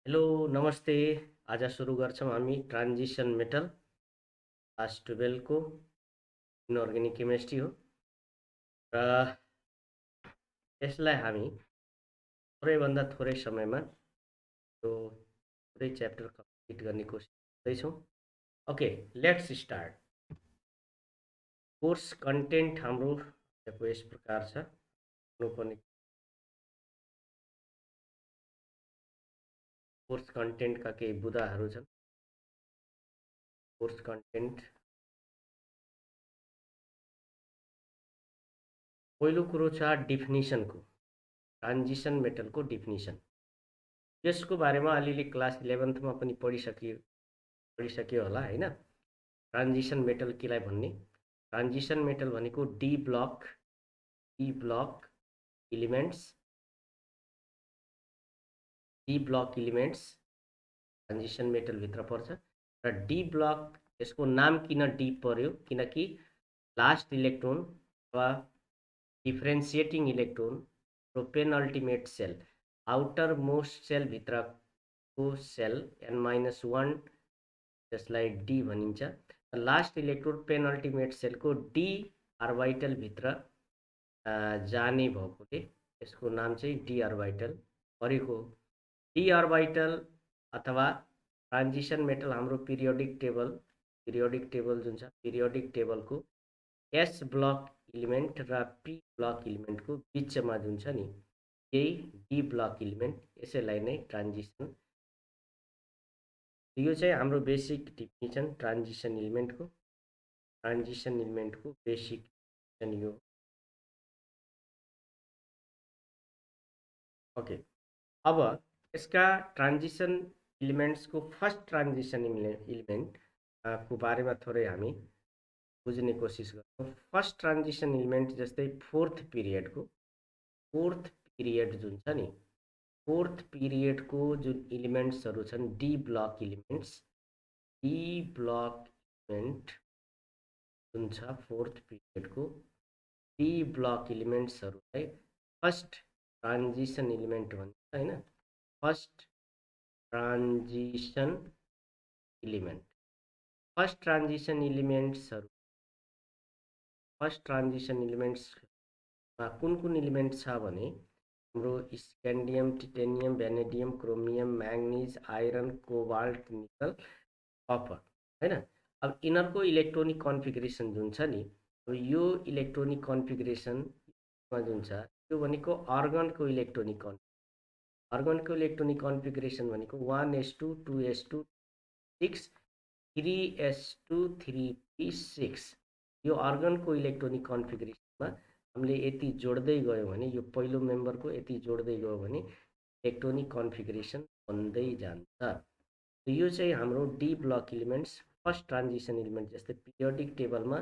Hello नमस्ते। आज सुरु गर्छौँ हामी ट्रान्जिसन मेटल क्लास 12 को इनअर्गेनिक केमिस्ट्री हो र यसलाई हामी थोरैभन्दा थोरै समयमा यो पुरै च्याप्टर कम्प्लिट गर्ने कोसिस गर्दैछौँ। Okay, let's start. Course content हाम्रो यस प्रकार छ। हुनुपर्ने कोर्स कन्टेन्टका केही बुदाहरू छन्। कोर्स कन्टेन्ट पहिलो कुरो छ डिफिनिसनको, ट्रान्जिसन मेटलको डिफिनिसन। यसको बारेमा अलिअलि क्लास 11th पनि पढिसक्यो होला हैन। ट्रान्जिसन मेटल केलाई भन्ने? ट्रान्जिसन मेटल भनेको डी ब्लक इलिमेन्ट्स ट्रान्जिसन मेटलभित्र पर्छ। र डी ब्लक, यसको नाम किन डी पर्यो? किनकि लास्ट इलेक्ट्रोन अथवा डिफ्रेन्सिएटिङ इलेक्ट्रोन र पेनअल्टिमेट सेल, आउटर मोस्ट सेलभित्रको सेल n-1, त्यसलाई डी भनिन्छ। लास्ट इलेक्ट्रोन पेनअल्टिमेट सेलको डी अर्बिटलभित्र जाने भएकोले यसको नाम चाहिँ डी अर्बिटल परेको। डी अर्बिटल अथवा ट्रान्जिसन मेटल हाम्रो पिरियोडिक टेबल जुन छ, पिरियोडिक टेबलको एस ब्लक इलिमेन्ट र पी ब्लक इलिमेन्टको बिचमा जुन छ नि, यही डी ब्लक इलिमेन्ट, यसैलाई नै ट्रान्जिसन। यो चाहिँ हाम्रो बेसिक डिफिनिसन ट्रान्जिसन इलिमेन्टको बेसिक डिफिनिसन यो। ओके, अब यसका ट्रान्जिसन इलिमेन्ट्सको फर्स्ट ट्रान्जिसन इलिमेन्ट को बारेमा थोरै हामी बुझ्ने कोसिस गर्छौँ। फर्स्ट ट्रान्जिसन इलिमेन्ट जस्तै फोर्थ पिरियड जुन छ नि, फोर्थ पिरियडको जुन इलिमेन्ट्सहरू छन् डी ब्लक इलिमेन्ट जुन छ, फोर्थ पिरियडको डी ब्लक इलिमेन्ट्सहरूलाई फर्स्ट ट्रान्जिसन इलिमेन्ट भन्छ हैन। फर्स्ट ट्रान्जिसन इलिमेन्ट्समा कुन इलिमेन्ट छ भने हाम्रो scandium, titanium, vanadium, chromium, manganese, iron, cobalt, nickel, copper हैन। अब यिनीहरूको इलेक्ट्रोनिक कन्फिगरेसन जुन छ नि, अब यो इलेक्ट्रोनिक कन्फिगरेसनमा जुन छ, यो भनेको अर्गनको इलेक्ट्रोनिक कन्फिगरेसन भनेको 1s2 2s2 6 3s2 3p6। यो अर्गनको इलेक्ट्रोनिक कन्फिगरेसनमा हामीले यति जोड्दै गयो भने, यो पहिलो मेम्बरको यति जोड्दै गयो भने इलेक्ट्रोनिक कन्फिगरेसन बन्दै जान्छ। यो चाहिँ हाम्रो D block elements, first transition element. जस्तै पिरियोडिक टेबलमा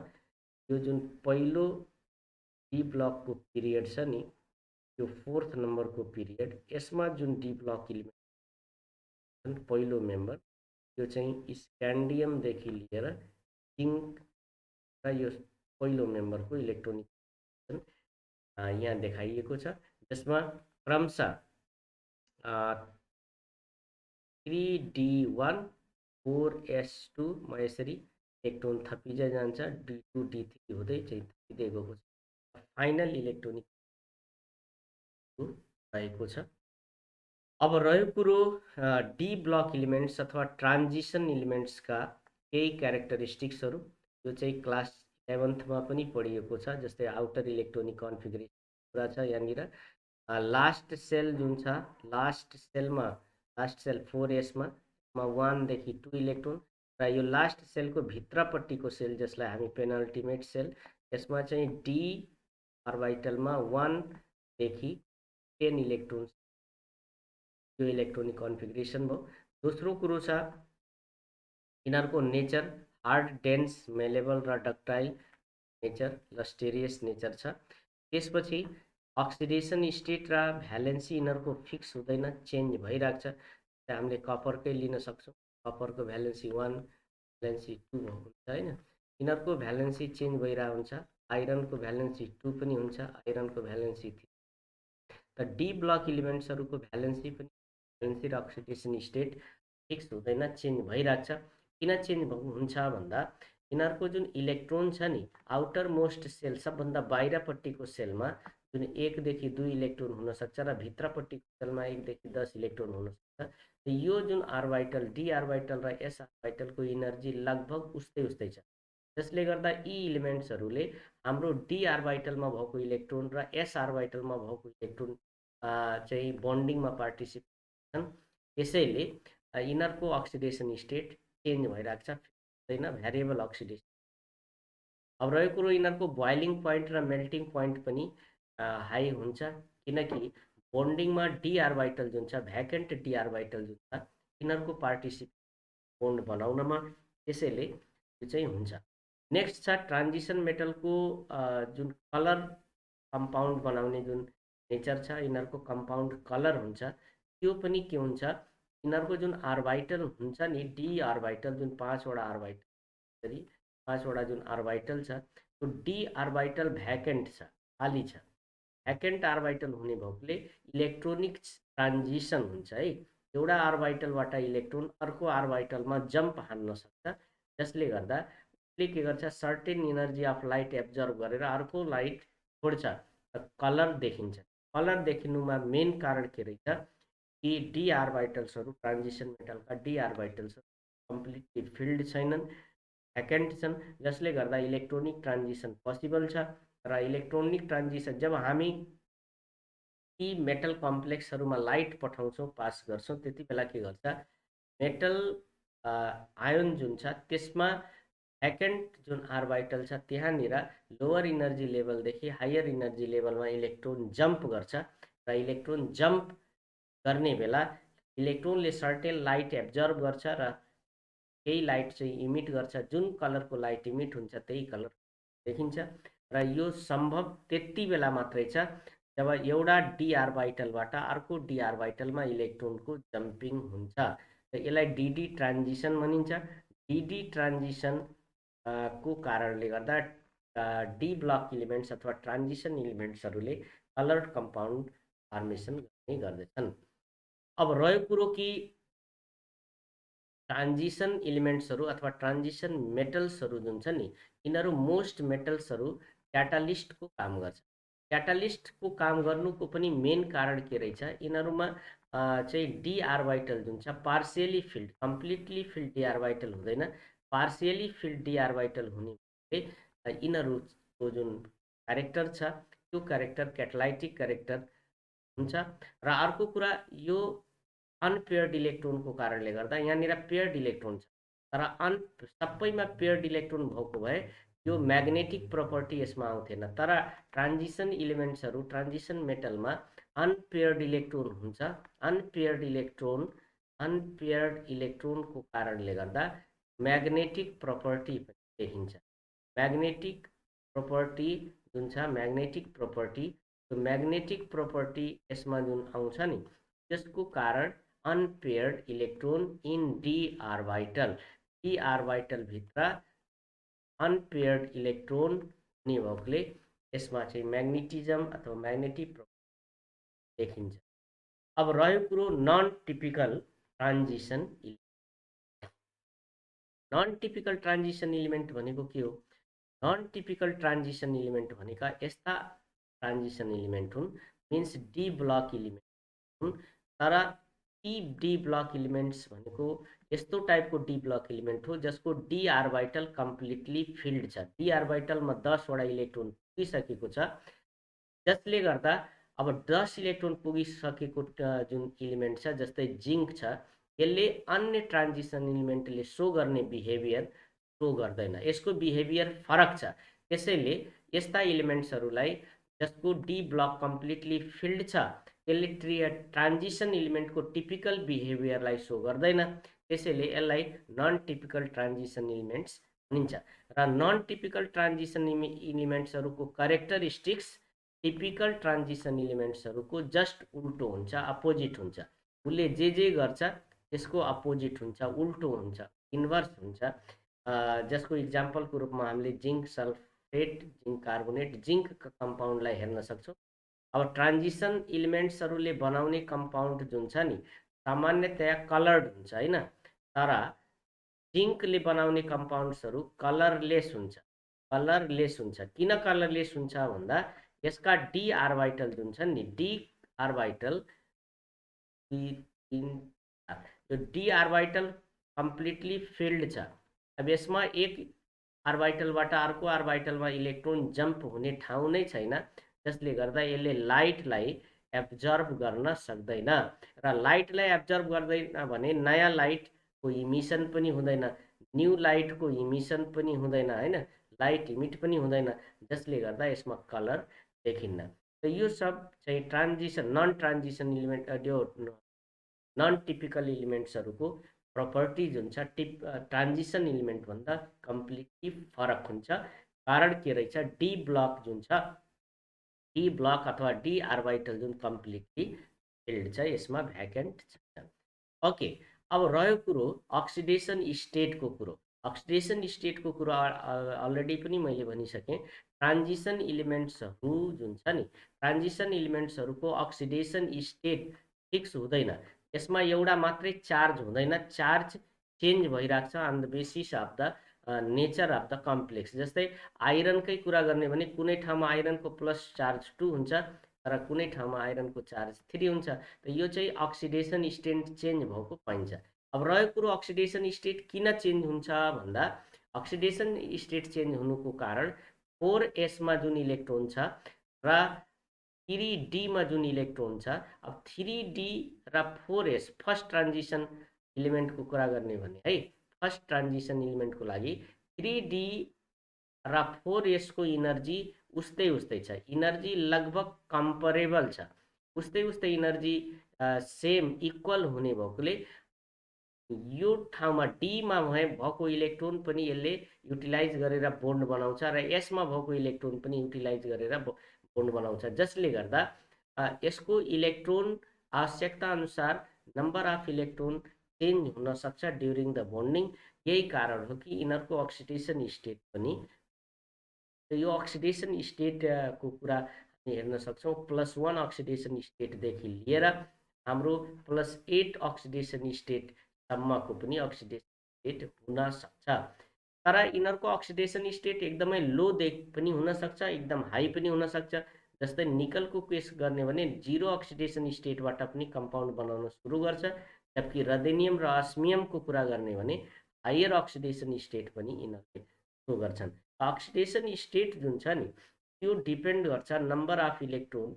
यो जुन पहिलो डी ब्लकको पिरियड छ नि, यो फोर्थ नम्बरको पिरियड, यसमा जुन डी ब्लक इलिमेन्ट पहिलो मेम्बर, यो चाहिँ स्क्यान्डियमदेखि लिएर जिङ्क र यो पहिलो मेम्बरको इलेक्ट्रोनिक यहाँ देखाइएको छ, जसमा क्रमशः 3d1 4s2 मा यसरी इलेक्ट्रोन थपिँदै जान्छ, d2 d3 हुँदै चाहिँ थपिँदै गएको छ। फाइनल इलेक्ट्रोनिक रहेको छ। अब रह्यो कुरो डी ब्लक इलिमेन्ट्स अथवा ट्रान्जिसन इलिमेन्ट्सका केही क्यारेक्टरिस्टिक्सहरू। यो चाहिँ क्लास 11th मा पनि पढिएको छ। जस्तै आउटर इलेक्ट्रोनिक कन्फिगरेसन कुरा छ यहाँनिर। लास्ट सेल जुन छ, लास्ट सेल 4s मा 1 देखि 2 इलेक्ट्रोन, र यो लास्ट सेलको भित्रपट्टिको सेल जसलाई हामी पेनल्टिमेट सेल, यसमा चाहिँ डी अर्बिटलमा 1 देखि 10 इलेक्ट्रोन, यो इलेक्ट्रोनिक कन्फिगरेसन भयो। दोस्रो कुरो छ यिनीहरूको नेचर, हार्ड, डेन्स, मेलेबल र डक्टाइल नेचर, लस्टेरियस नेचर छ। त्यसपछि अक्सिडेसन स्टेट र भ्यालेन्सी यिनीहरूको फिक्स हुँदैन, चेन्ज भइरहेको छ। हामीले कपरकै लिन सक्छौँ, कपरको भ्यालेन्सी 1, भ्यालेन्सी 2 भएको हुन्छ हैन। यिनीहरूको भ्यालेन्सी चेन्ज भइरहेको हुन्छ। आइरनको भ्यालेन्सी 2 पनि हुन्छ, आइरनको भ्यालेन्सी 3। त डी ब्लक इलिमेन्ट्सहरूको भ्यालेन्सी पनि भ्यालेन्सी र अक्सिडेसन स्टेट फिक्स हुँदैन, चेन्ज भइरहेको छ। किन चेन्ज हुन्छ भन्दा यिनीहरूको जुन इलेक्ट्रोन छ नि, आउटर मोस्ट सेल सबभन्दा बाहिरपट्टिको सेलमा जुन 1 देखि 2 इलेक्ट्रोन हुनसक्छ र भित्रपट्टिको सेलमा 1 देखि 10 इलेक्ट्रोन हुनसक्छ। यो जुन आर्बिटल, डी आर्बिटल र एस आर्बिटलको इनर्जी लगभग उस्तै उस्तै छ, जसले गर्दा यी इलिमेन्ट्सहरूले हाम्रो डी आर्बिटलमा भएको इलेक्ट्रोन र एस आर्बिटलमा भएको इलेक्ट्रोन चाहिँ बन्डिङमा पार्टिसिपेट छन्। त्यसैले यिनीहरूको अक्सिडेसन स्टेट चेन्ज भइरहेको छ, होइन, भ्यारिएबल अक्सिडेसन। अब रहेको कुरो यिनीहरूको बोइलिङ पोइन्ट र मेल्टिङ पोइन्ट पनि हाई हुन्छ, किनकि बन्डिङमा डी आर्बिटल जुन छ, भ्याकेन्ट डी आर्बिटल जुन छ, यिनीहरूको पार्टिसिपेट बोन्ड बनाउनमा, त्यसैले यो चाहिँ हुन्छ। नेक्स्ट छ ट्रान्जिसन मेटलको जुन कलर कम्पाउन्ड बनाउने जुन नेचर छ, यिनीहरूको कम्पाउन्ड कलर हुन्छ, त्यो पनि के हुन्छ, यिनीहरूको जुन आर्बिटल हुन्छ नि, डी आर्बिटल जुन 5 वटा आर्बिटल, 5 वटा जुन आर्बिटल छ, त्यो डी आर्बिटल भ्याकेन्ट छ, खाली छ। भ्याकेन्ट आर्बिटल हुने भएकोले इलेक्ट्रोनिक ट्रान्जिसन हुन्छ है। एउटा आर्बिटलबाट इलेक्ट्रोन अर्को आर्बिटलमा जम्प हान्न सक्छ, जसले गर्दा उसले के गर्छ, certain energy of light absorb गरेर अर्को लाइट छोड्छ, कलर देखिन्छ। कलर देखिनुमा मेन कारण के रहेछ कि डी आर्बिटल्सहरू, ट्रान्जिसन मेटलका डी आर्बिटल्सहरू कम्प्लिटली फिल्ड छैनन्, भ्याकेन्ट छन्, जसले गर्दा इलेक्ट्रोनिक ट्रान्जिसन पोसिबल छ। र इलेक्ट्रोनिक ट्रान्जिसन जब हामी यी मेटल कम्प्लेक्सहरूमा लाइट पठाउँछौँ, पास गर्छौँ, त्यति बेला के गर्छ, मेटल आयोन जुन छ त्यसमा भ्याकेन्ट जुन आर्बिटल छ त्यहाँनिर लोवर इनर्जी लेभलदेखि हायर इनर्जी लेभलमा इलेक्ट्रोन जम्प गर्छ, र इलेक्ट्रोन जम्प गर्ने बेला इलेक्ट्रोनले सर्टेन लाइट एब्जर्भ गर्छ र केही लाइट चाहिँ इमिट गर्छ। जुन कलरको लाइट इमिट हुन्छ त्यही कलर देखिन्छ, र यो सम्भव त्यति बेला मात्रै छ जब एउटा डी आर्बिटलबाट अर्को डी आर्बिटलमा इलेक्ट्रोनको जम्पिङ हुन्छ, र यसलाई डिडी ट्रान्जिसन भनिन्छ। डिडी ट्रान्जिसन को कारणले गर्दा डी ब्लक इलिमेन्ट्स अथवा ट्रान्जिसन इलिमेन्ट्सहरूले कलर्ड कम्पाउन्ड फर्मेसन गर्ने गर्दछन्। अब रह्यो कुरो कि ट्रान्जिसन इलिमेन्ट्सहरू अथवा ट्रान्जिसन मेटल्सहरू जुन छ नि, यिनीहरू मोस्ट मेटल्सहरू क्याटालिस्टको काम गर्छ। क्याटालिस्टको काम गर्नुको पनि मेन कारण के रहेछ, यिनीहरूमा चाहिँ डी आर्बिटल जुन छ partially field, completely filled D orbital हुँदैन, पार्सियली फिल्ड डी आर्बिटल हुने यिनीहरूको जुन क्यारेक्टर छ त्यो क्यारेक्टर क्याटालाइटिक क्यारेक्टर हुन्छ। र अर्को कुरा, यो अनपेयर्ड इलेक्ट्रोनको कारणले गर्दा यहाँनिर पेयर्ड इलेक्ट्रोन छ, तर सबैमा पेयर्ड इलेक्ट्रोन भएको भए यो म्याग्नेटिक प्रपर्टी यसमा आउँथेन। तर ट्रान्जिसन इलिमेन्ट्सहरू, ट्रान्जिसन मेटलमा अनपेयर्ड इलेक्ट्रोन हुन्छ। अनपेयर्ड इलेक्ट्रोनको कारणले गर्दा म्याग्नेटिक प्रपर्टी पनि देखिन्छ। म्याग्नेटिक प्रपर्टी जुन छ, म्याग्नेटिक प्रपर्टी यसमा जुन आउँछ नि, त्यसको कारण unpaired electron in D orbital भित्र अनपेयर्ड इलेक्ट्रोन हुने भएकोले यसमा चाहिँ म्याग्नेटिजम अथवा म्याग्नेटिक देखिन्छ। अब रह्यो कुरो non typical transition element. Non typical transition element भनेको के हो? नन टिपिकल ट्रान्जिसन इलिमेन्ट भनेका यस्ता ट्रान्जिसन इलिमेन्ट हुन्, मिन्स डी ब्लक इलिमेन्ट हुन्। तर यी डी ब्लक इलिमेन्ट्स भनेको यस्तो टाइपको डी ब्लक इलिमेन्ट हो जसको डी आर्बिटल कम्प्लिटली फिल्ड छ। डी आर्बिटलमा 10 वटा इलेक्ट्रोन पुगिसकेको छ, जसले गर्दा अब 10 इलेक्ट्रोन पुगिसकेको जुन इलिमेन्ट छ, जस्तै जिङ्क छ, यसले अन्य ट्रान्जिसन इलिमेन्टले सो गर्ने बिहेभियर सो गर्दैन, यसको बिहेभियर फरक छ। त्यसैले यस्ता इलिमेन्ट्सहरूलाई जसको डी ब्लक कम्प्लिटली फिल्ड छ त्यसले ट्रान्जिसन इलिमेन्टको टिपिकल बिहेभियरलाई सो गर्दैन, त्यसैले यसलाई नन टिपिकल ट्रान्जिसन इलिमेन्ट्स भनिन्छ। र नन टिपिकल ट्रान्जिसन इलिमेन्ट्सहरूको करेक्टरिस्टिक्स टिपिकल ट्रान्जिसन इलिमेन्ट्सहरूको जस्ट उल्टो हुन्छ, अपोजिट हुन्छ। उसले जे गर्छ त्यसको अपोजिट हुन्छ, उल्टो हुन्छ, इन्भर्स हुन्छ। जसको इक्जाम्पलको रूपमा हामीले zinc sulphate, zinc carbonate, zinc कम्पाउन्डलाई हेर्न सक्छौँ। अब ट्रान्जिसन इलिमेन्ट्सहरूले बनाउने कम्पाउन्ड जुन छ नि, सामान्यतया कलर्ड हुन्छ हैन, तर जिङ्कले बनाउने कम्पाउन्ड्सहरू कलरलेस हुन्छ। किन कलरलेस हुन्छ भन्दा यसका डी आर्बिटल जुन छ नि, डी आर्बिटल 2 3 4, यो डी आर्बिटल कम्प्लिटली फिल्ड छ। अब यसमा एक आर्बिटलबाट अर्को आर्बिटलमा इलेक्ट्रोन जम्प हुने ठाउँ नै छैन, जसले गर्दा यसले लाइटलाई एब्जर्भ गर्न सक्दैन, र लाइटलाई एब्जर्भ गर्दैन भने नयाँ लाइटको इमिसन पनि हुँदैन, न्यू लाइटको इमिसन पनि हुँदैन हैन, लाइट इमिट पनि हुँदैन, जसले गर्दा यसमा कलर देखिन्न। त यो सब चाहिँ ट्रान्जिसन नन ट्रान्जिसन इलिमेन्ट त्यो नन टिपिकल इलिमेन्ट्सहरूको प्रपर्टिज हुन्छ ट्रान्जिसन इलिमेन्ट भन्दा कम्प्लिटली फरक हुन्छ। कारण के रहेछ, डी ब्लक जुन छ, डी ब्लक अथवा डी आर्बिटल जुन कम्प्लिटली फिल्ड छ, यसमा भ्याकेन्ट छ। ओके, अब रह्यो कुरो अक्सिडेसन स्टेटको कुरो। अक्सिडेसन स्टेटको कुरो अलरेडी पनि मैले भनिसकेँ। ट्रान्जिसन इलिमेन्ट्सहरू जुन छ नि, ट्रान्जिसन इलिमेन्ट्सहरूको अक्सिडेसन स्टेट फिक्स हुँदैन। यसमा एउटा मात्रै चार्ज हुँदैन, चार्ज चेन्ज भइरहेको छ on the basis of the nature of the complex. जस्तै आइरनकै कुरा गर्ने भने कुनै ठाउँमा आइरनको प्लस चार्ज 2 हुन्छ, तर कुनै ठाउँमा आइरनको चार्ज 3 हुन्छ। त यो चाहिँ अक्सिडेसन स्टेट चेन्ज भएको पाइन्छ। अब रह्यो कुरो अक्सिडेसन स्टेट किन चेन्ज हुन्छ भन्दा अक्सिडेसन स्टेट चेन्ज हुनुको कारण 4s मा जुन इलेक्ट्रोन छ र 3d मा जुन इलेक्ट्रोन छ, अब 3d र 4s फर्स्ट ट्रान्जिसन इलिमेन्टको कुरा गर्ने भने है, फर्स्ट ट्रान्जिसन इलिमेन्टको लागि 3d र 4s को इनर्जी उस्तै उस्तै छ, इनर्जी लगभग कम्परेबल छ, उस्तै उस्तै इनर्जी सेम इक्वल हुने भएकोले यो ठाउँमा डीमा भएको इलेक्ट्रोन पनि यसले युटिलाइज गरेर बोन्ड बनाउँछ र यसमा भएको इलेक्ट्रोन पनि युटिलाइज गरेर बोन्ड बनाउँछ, जसले गर्दा यसको इलेक्ट्रोन आवश्यकता अनुसार नम्बर अफ इलेक्ट्रोन चेन्ज हुन सक्छ ड्युरिङ द बोन्डिङ। यही कारण हो कि यिनीहरूको अक्सिडेसन स्टेट पनि, यो अक्सिडेसन स्टेटको कुरा हामी हेर्न सक्छौँ। +1 अक्सिडेसन स्टेटदेखि लिएर हाम्रो +8 अक्सिडेसन स्टेटसम्मको पनि अक्सिडेसन स्टेट हुन सक्छ। तर यिनीहरूको अक्सिडेसन स्टेट एकदमै लो पनि हुनसक्छ, एकदम हाई पनि हुनसक्छ। जस्तै निकलको केस गर्ने भने 0 अक्सिडेसन स्टेटबाट पनि कम्पाउन्ड बनाउन सुरु गर्छ, जबकि रदेनियम र अस्मियमको कुरा गर्ने भने हायर अक्सिडेसन स्टेट पनि यिनीहरूले सो गर्छन्। अक्सिडेसन स्टेट जुन छ नि, त्यो डिपेन्ड गर्छ number of electron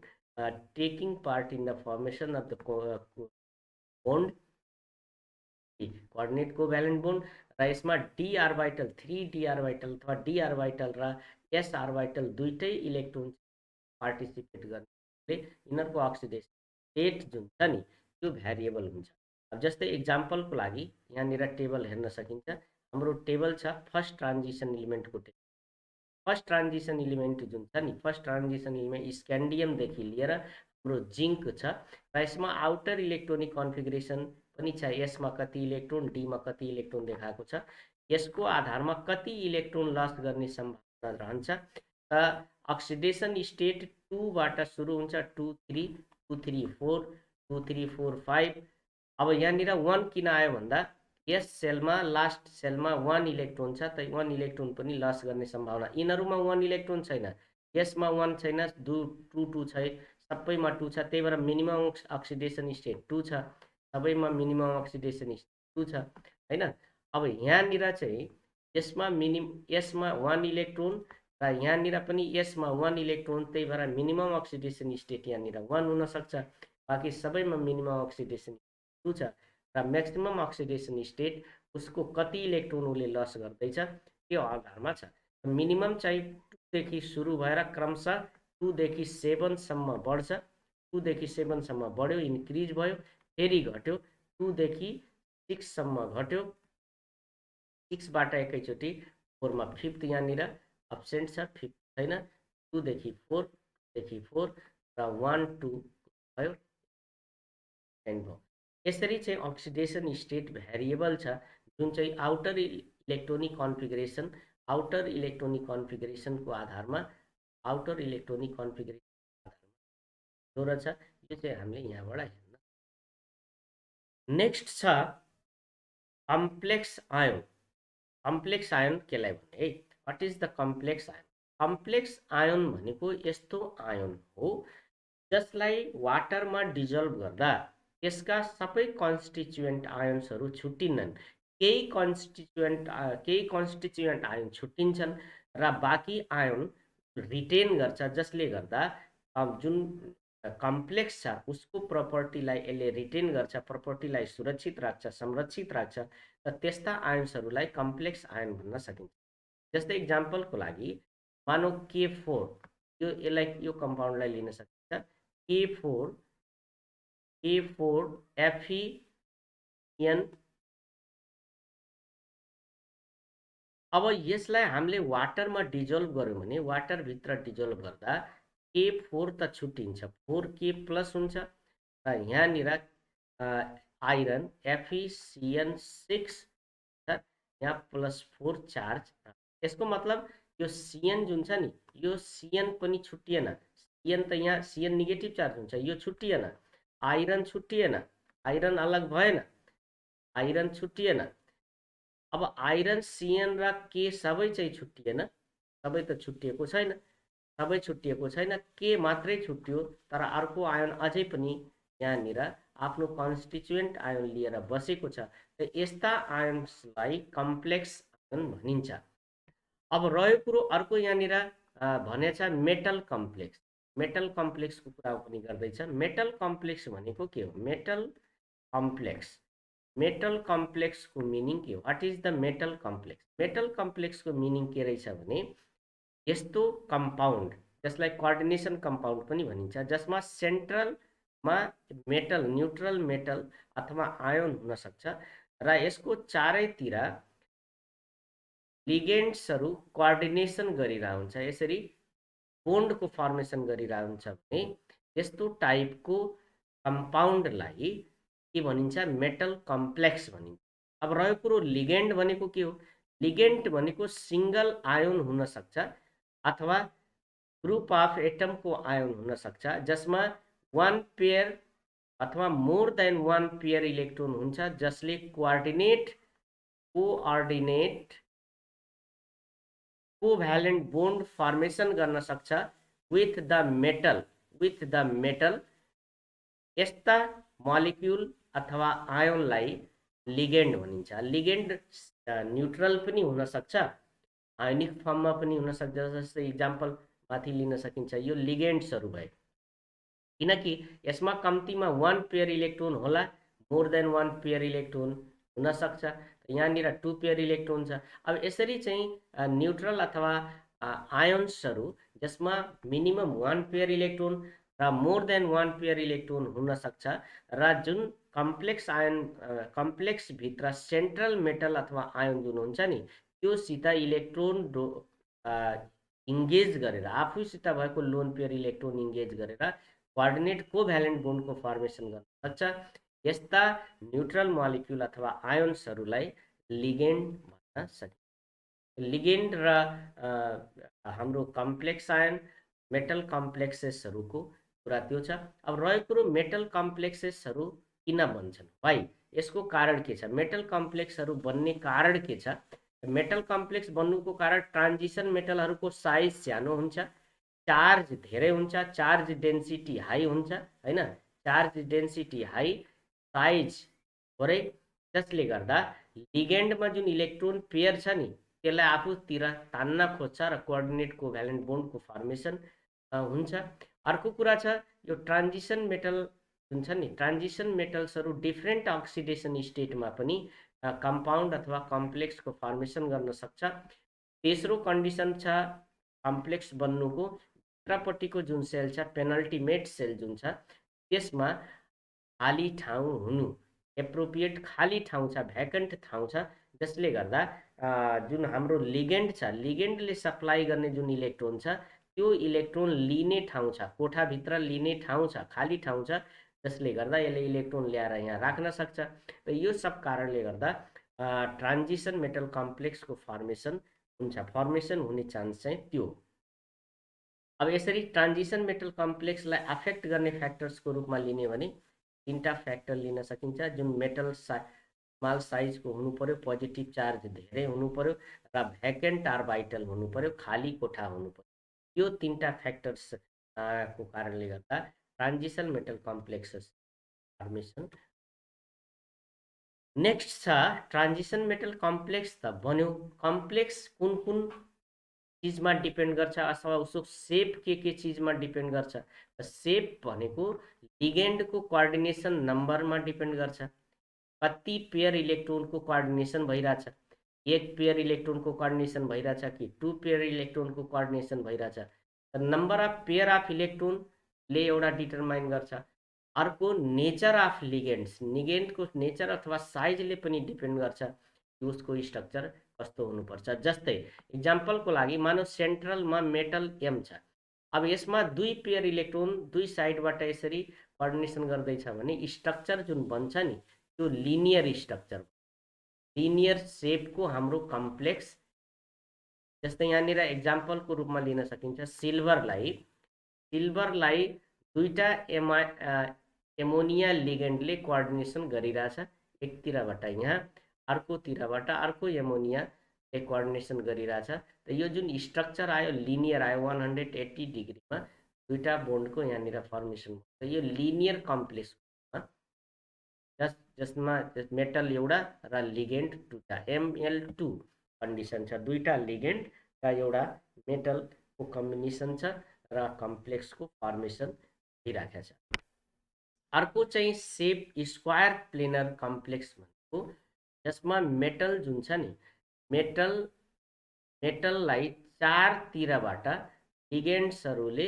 taking part in the formation of the bond, coordinate covalent bond, र यसमा डी आर्बिटल 3d आर्बिटल अथवा डी आर्बिटल र एस आर्बिटल दुइटै इलेक्ट्रोन पार्टिसिपेट गर्नेले यिनीहरूको अक्सिडेसन स्टेट जुन छ नि, त्यो भ्यारिएबल हुन्छ। अब जस्तै इक्जाम्पलको लागि यहाँनिर टेबल हेर्न सकिन्छ। हाम्रो टेबल छ फर्स्ट ट्रान्जिसन इलिमेन्टको टेबल। फर्स्ट ट्रान्जिसन इलिमेन्ट जुन छ नि, फर्स्ट ट्रान्जिसन इलिमेन्ट स्क्यान्डियमदेखि लिएर हाम्रो जिङ्क छ, र यसमा आउटर इलेक्ट्रोनिक कन्फिगरेसन पनि छ। यसमा कति इलेक्ट्रोन, डीमा कति इलेक्ट्रोन देखाएको छ, यसको आधारमा कति इलेक्ट्रोन लस गर्ने सम्भावना रहन्छ। त अक्सिडेसन स्टेट 2 बाट सुरु हुन्छ, 2 3 2 3 4 2 3 4 5। अब यहाँनिर 1 किन आयो भन्दा यस सेलमा लास्ट सेलमा 1 इलेक्ट्रोन छ, त 1 इलेक्ट्रोन पनि लस गर्ने सम्भावना। यिनीहरूमा 1 इलेक्ट्रोन छैन, यसमा 1 छैन, 2 2 छ, सबैमा 2 छ, त्यही भएर मिनिमम अक्सिडेसन स्टेट 2 छ, सबैमा मिनिमम अक्सिडेसन स्टेट 2 छ हैन। अब यहाँनिर चाहिँ यसमा 1 इलेक्ट्रोन र यहाँनिर पनि यसमा 1 इलेक्ट्रोन, त्यही भएर मिनिमम अक्सिडेसन स्टेट यहाँनिर 1 हुनसक्छ, बाँकी सबैमा मिनिमम अक्सिडेसन 2 छ, र म्याक्सिमम अक्सिडेसन स्टेट उसको कति इलेक्ट्रोन उसले लस गर्दैछ त्यो आधारमा छ। मिनिमम चाहिँ 2 देखि सुरु भएर क्रमशः 2 देखि 7 सम्म बढ्छ, 2 देखि 7 सम्म बढ्यो, इन्क्रिज भयो, फेरि घट्यो, 2 देखि 6 सम्म घट्यो, 6 बाट एकैचोटि 4 मा 5th यहाँनिर अब्सेन्ट छ, 5th छैन, 2 देखि 4 देखि 4 र 1 2 भयो, एन्ड भयो। यसरी चाहिँ अक्सिडेसन स्टेट भ्यारिएबल छ, जुन चाहिँ आउटर इलेक्ट्रोनिक कन्फिगरेसनको आधारमा आउटर इलेक्ट्रोनिक कन्फिगरेसन आधारमा जो छ, यो चाहिँ हामीले यहाँबाट हेर्न। नेक्स्ट छ कम्प्लेक्स आयन। कम्प्लेक्स आयन केलाई भने है, what is the complex ion? Complex ion भनेको यस्तो आयन हो जसलाई वाटरमा डिजल्भ गर्दा त्यसका सबै कन्स्टिट्युएन्ट आयन्सहरू छुट्टिन्छन्। केही कन्स्टिट्युएन्ट आयन छुट्टिन्छन् र बाँकी आयन रिटेन गर्छ, जसले गर्दा जुन कम्प्लेक्स छ उसको प्रपर्टीलाई यसले रिटेन गर्छ, प्रपर्टीलाई सुरक्षित राख्छ, संरक्षित राख्छ र त्यस्ता आयन्सहरूलाई कम्प्लेक्स आयन भन्न सकिन्छ। जस्तै इक्जाम्पलको लागि मानौ K4, यो कम्पाउन्डलाई लिन सकिन्छ K4 FeN। अब यसलाई हामीले वाटरमा डिजल्भ गर्यौँ भने वाटरभित्र डिजल्भ गर्दा K4 त छुट्टिन्छ, 4K+ हुन्छ र यहाँनिर आइरन FeCN6 यहाँ +4 चार्ज। यसको मतलब यो CN जुन छ नि, यो CN पनि छुट्टिएन, CN त यहाँ CN नेगेटिभ चार्ज हुन्छ, यो छुट्टिएन। आइरन छुट्टिएन, आइरन अलग भएन, आइरन छुट्टिएन। अब आइरन CN र K सबै चाहिँ छुट्टिएन, सबै त छुट्टिएको छैन, सबै छुट्टिएको छैन, K मात्रै छुट्टियो। तर अर्को आयन अझै पनि यहाँनिर आफ्नो कन्स्टिट्युएन्ट आयन लिएर बसेको छ, र यस्ता आयन्सलाई कम्प्लेक्स आयन भनिन्छ। अब रह्यो कुरो अर्को यहाँनिर भनेछ मेटल कम्प्लेक्स। मेटल कम्प्लेक्सको कुरा पनि गर्दैछ। मेटल कम्प्लेक्स भनेको के हो? मेटल कम्प्लेक्सको मिनिङ के हो? What is the metal complex? Metal कम्प्लेक्सको मिनिङ के रहेछ भने यस्तो कम्पाउन्ड जसलाई कोअर्डिनेसन कम्पाउन्ड पनि भनिन्छ, जसमा सेन्ट्रलमा मेटल, न्युट्रल मेटल अथवा आयन हुन सक्छ र यसको चारैतिर लिगेन्ड्सहरू कोअर्डिनेसन गरिरहेको हुन्छ, यसरी बोन्डको फर्मेसन गरिरहेको हुन्छ भने यस्तो टाइपको कम्पाउन्डलाई के भनिन्छ? मेटल कम्प्लेक्स भनिन्छ। अब रह्यो कुरो लिगेन्ड भनेको के हो? लिगेन्ड भनेको सिंगल आयन हुन सक्छ अथवा ग्रुप अफ एटमको आयन हुन सक्छ जसमा वान पेयर अथवा more than one pair electron हुन्छ, जसले कोभ्यालेन्ट बोन्ड फर्मेसन गर्न सक्छ विथ द मेटल। यस्ता मलिक्युल अथवा आयनलाई लिगेन्ड भनिन्छ। लिगेन्ड न्युट्रल पनि हुन सक्छ, आयनिक फर्ममा पनि हुन सक्छ। जस्तै इक्जाम्पल माथि लिन सकिन्छ, यो लिगेन्ड्सहरू भए, किनकि यसमा कम्तीमा वान पेयर इलेक्ट्रोन होला, more than one pair electron हुन सक्छ, यहाँनिर 2 पेयर इलेक्ट्रोन छ। अब यसरी चाहिँ न्युट्रल अथवा आयन्सहरू जसमा मिनिमम 1 पेयर इलेक्ट्रोन र मोर देन 1 पेयर इलेक्ट्रोन हुन सक्छ र जुन कम्प्लेक्स भित्र सेन्ट्रल मेटल अथवा आयन जुन हुन्छ नि, त्योसित इलेक्ट्रोन इङ्गेज गरेर, आफूसित भएको लोन पेयर इलेक्ट्रोन इङ्गेज गरेर कोअर्डिनेट कोभ्यालेन्ट बोन्डको फर्मेसन गर्न सक्छ। यस्ता न्युट्रल मलिक्युल अथवा आयन्सहरूलाई लिगेन्ड भन्न सकिन्छ। लिगेन्ड र हाम्रो कम्प्लेक्स आयन मेटल कम्प्लेक्सेसहरूको कुरा त्यो छ। अब रह्यो कुरो मेटल कम्प्लेक्सेसहरू किन बन्छन्, भाइ यसको कारण के छ? मेटल कम्प्लेक्सहरू बन्ने कारण के छ? मेटल कम्प्लेक्स बन्नुको कारण ट्रान्जिसन मेटलहरूको साइज सानो हुन्छ, चार्ज धेरै हुन्छ, चार्ज डेन्सिटी हाई हुन्छ, हैन? चार्ज डेन्सिटी हाई, साइज थोरै, जसले गर्दा लिगेन्डमा जुन इलेक्ट्रोन पेयर छ नि त्यसलाई आफूतिर तान्न खोज्छ र कोअर्डिनेट कोभ्यालेन्ट बोन्डको फर्मेसन हुन्छ। अर्को कुरा छ यो ट्रान्जिसन मेटल जुन छ नि, ट्रान्जिसन मेटल्सहरू डिफ्रेन्ट अक्सिडेसन स्टेटमा पनि कम्पाउन्ड अथवा कम्प्लेक्सको फर्मेसन गर्न सक्छ। तेस्रो कन्डिसन छ कम्प्लेक्स बन्नुको, भित्रपट्टिको जुन सेल छ पेनल्टिमेट सेल जुन छ त्यसमा खाली ठाउँ हुनु, एप्रोप्रिएट खाली ठाउँ छ, भ्याकेन्ट ठाउँ छ, जसले गर्दा जुन हाम्रो लिगेन्ड छ, लिगेन्डले सप्लाई गर्ने जुन इलेक्ट्रोन छ त्यो इलेक्ट्रोन लिने ठाउँ छ, कोठाभित्र लिने ठाउँ छ, खाली ठाउँ छ, जसले गर्दा यसले इलेक्ट्रोन ल्याएर यहाँ राख्न सक्छ। र यो सब कारणले गर्दा ट्रान्जिसन मेटल कम्प्लेक्सको फर्मेसन हुन्छ, फर्मेसन हुने चान्स चाहिँ त्यो। अब यसरी ट्रान्जिसन मेटल कम्प्लेक्सलाई अफेक्ट गर्ने फ्याक्टर्सको रूपमा लिने भने तीनटा फ्याक्टर लिन सकिन्छ, जुन मेटल स्मल साइजको हुनु पर्यो, पोजिटिभ चार्ज धेरै हुनु पर्यो र भ्याकेन्ट आर्बाइटल हुनु पर्यो, खाली कोठा हुनु पर्यो। यो तीनटा फ्याक्टर्स को कारणले गर्दा transition metal complexes formation. Next छ ट्रान्जिसन मेटल कम्प्लेक्स त बन्यो, कम्प्लेक्स कुन कुन चीजमा डिपेन्ड गर्छ अथवा उसको सेप के चीजमा डिपेन्ड गर्छ? सेप भनेको लिगेन्डको कोअर्डिनेसन नम्बरमा डिपेन्ड गर्छ। कति पेयर इलेक्ट्रोनको कोअर्डिनेसन भइरहेछ, एक पेयर इलेक्ट्रोनको कोअर्डिनेसन भइरहेछ कि टु पेयर इलेक्ट्रोनको कोअर्डिनेसन भइरहेछ, नम्बर अफ पेयर अफ इलेक्ट्रोनले एउटा डिटरमाइन गर्छ। अर्को नेचर अफ लिगेन्ड्स, लिगेन्डको नेचर अथवा साइजले पनि डिपेन्ड गर्छ कि उसको स्ट्रक्चर कस्तो हुनुपर्छ। जस्तै इक्जाम्पलको लागि मानौ सेन्ट्रलमा मेटल एम छ, अब यसमा दुई पेयर इलेक्ट्रोन दुई साइडबाट यसरी कोअर्डिनेसन गर्दैछ भने स्ट्रक्चर जुन बन्छ नि त्यो लिनियर स्ट्रक्चर, लिनियर सेपको हाम्रो कम्प्लेक्स। जस्तै यहाँनिर एक्जाम्पलको रूपमा लिन सकिन्छ सिल्भरलाई दुईटा एमोनिया लिगेन्डले कोअर्डिनेसन गरिरहेछ, एकतिरबाट यहाँ अर्कोतिरबाट अर्को एमोनियाले कोअर्डिनेसन गरिरहेछ। त यो जुन स्ट्रक्चर आयो लिनियर आयो, 180 डिग्रीमा दुईटा बोन्डको यहाँनिर फर्मेसन हुन्छ। यो लिनियर कम्प्लेक्स जसमा मेटल एउटा र लिगेन्ड दुईटा, ML2 कन्डिसन छ, दुईटा लिगेन्ड र एउटा मेटलको कम्बिनेसन छ र कम्प्लेक्सको फर्मेसन भइराखेको छ। अर्को चाहिँ सेप स्क्वायर प्लेनर कम्प्लेक्स भनेको जसमा मेटल जुन छ नि मेटललाई चारतिरबाट लिगेन्ड्सहरूले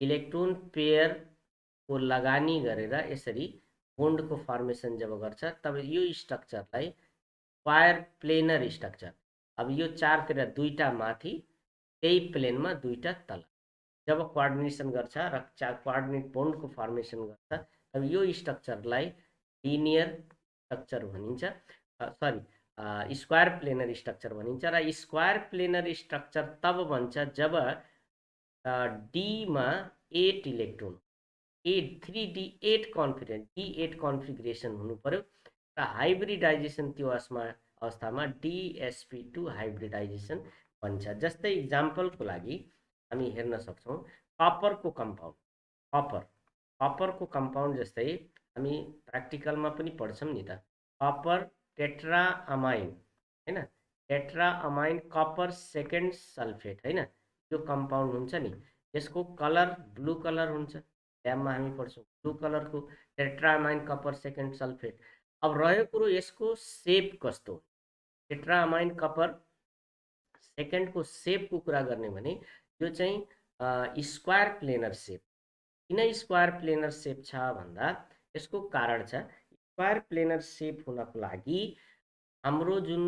इलेक्ट्रोन पेयरको लगानी गरेर यसरी बोन्डको फर्मेसन जब गर्छ तब यो स्ट्रक्चरलाई स्क्वायर प्लेनर स्ट्रक्चर। अब यो चारतिर दुईटा माथि त्यही प्लेनमा दुईटा तल जब कोअर्डिनेसन गर्छ र कोअर्डिनेट बोन्डको फर्मेसन गर्छ तब यो स्ट्रक्चरलाई लिनियर स्ट्रक्चर भनिन्छ, स्क्वायर प्लेनर स्ट्रक्चर भनिन्छ। र स्क्वायर प्लेनर स्ट्रक्चर तब बन्छ जब डीमा 8 इलेक्ट्रोन 3D8 D8 कन्फिगरेसन हुनु पर्यो र हाइब्रिडाइजेसन त्यो अवस्थामा DsP2 हाइब्रिडाइजेसन भन्छ। जस्तै इक्जाम्पलको लागि हामी हेर्न सक्छौँ कपरको कम्पाउन्ड, कपरको कम्पाउन्ड जस्तै हामी प्र्याक्टिकलमा पनि पढ्छौँ नि त, कपर टेट्राअमाइन हैन, टेट्राअमाइन कपर सेकेन्ड सल्फेट हैन, यो कम्पाउन्ड हुन्छ नि, यसको कलर ब्लू कलर हुन्छ, ल्याबमा हामी पढ्छौँ ब्लू कलरको टेट्राअमाइन कपर सेकेन्ड सल्फेट। अब रह्यो कुरो यसको सेप कस्तो, टेट्राअमाइन कपर सेकेन्डको सेपको कुरा गर्ने भने यो चाहिँ स्क्वायर प्लेनर सेप। किन स्क्वायर प्लेनर सेप छ भन्दा यसको कारण छ, स्क्वायर प्लेनर सेप हुनको लागि हाम्रो जुन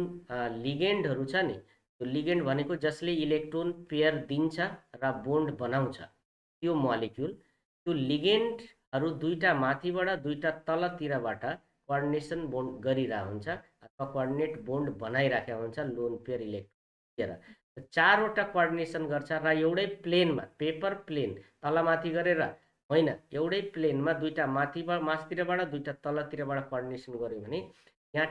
लिगेन्डहरू छ नि त्यो लिगेन्ड भनेको जसले इलेक्ट्रोन पेयर दिन्छ र बोन्ड बनाउँछ त्यो मोलिक्युल, त्यो लिगेन्डहरू दुईटा माथिबाट दुईटा तलतिरबाट कोअर्डिनेसन बोन्ड गरिरहेको हुन्छ अथवा कोअर्डिनेट बोन्ड बनाइराखेको हुन्छ लोन पेयर इलेक्ट्रोन, चारवटा कोअर्डिनेसन गर्छ र एउटै प्लेनमा पेपर प्लेन तलमाथि गरेर होइन, एउटै प्लेनमा दुईटा माथितिरबाट दुईटा तलतिरबाट कोअर्डिनेसन गर्यो भने यहाँ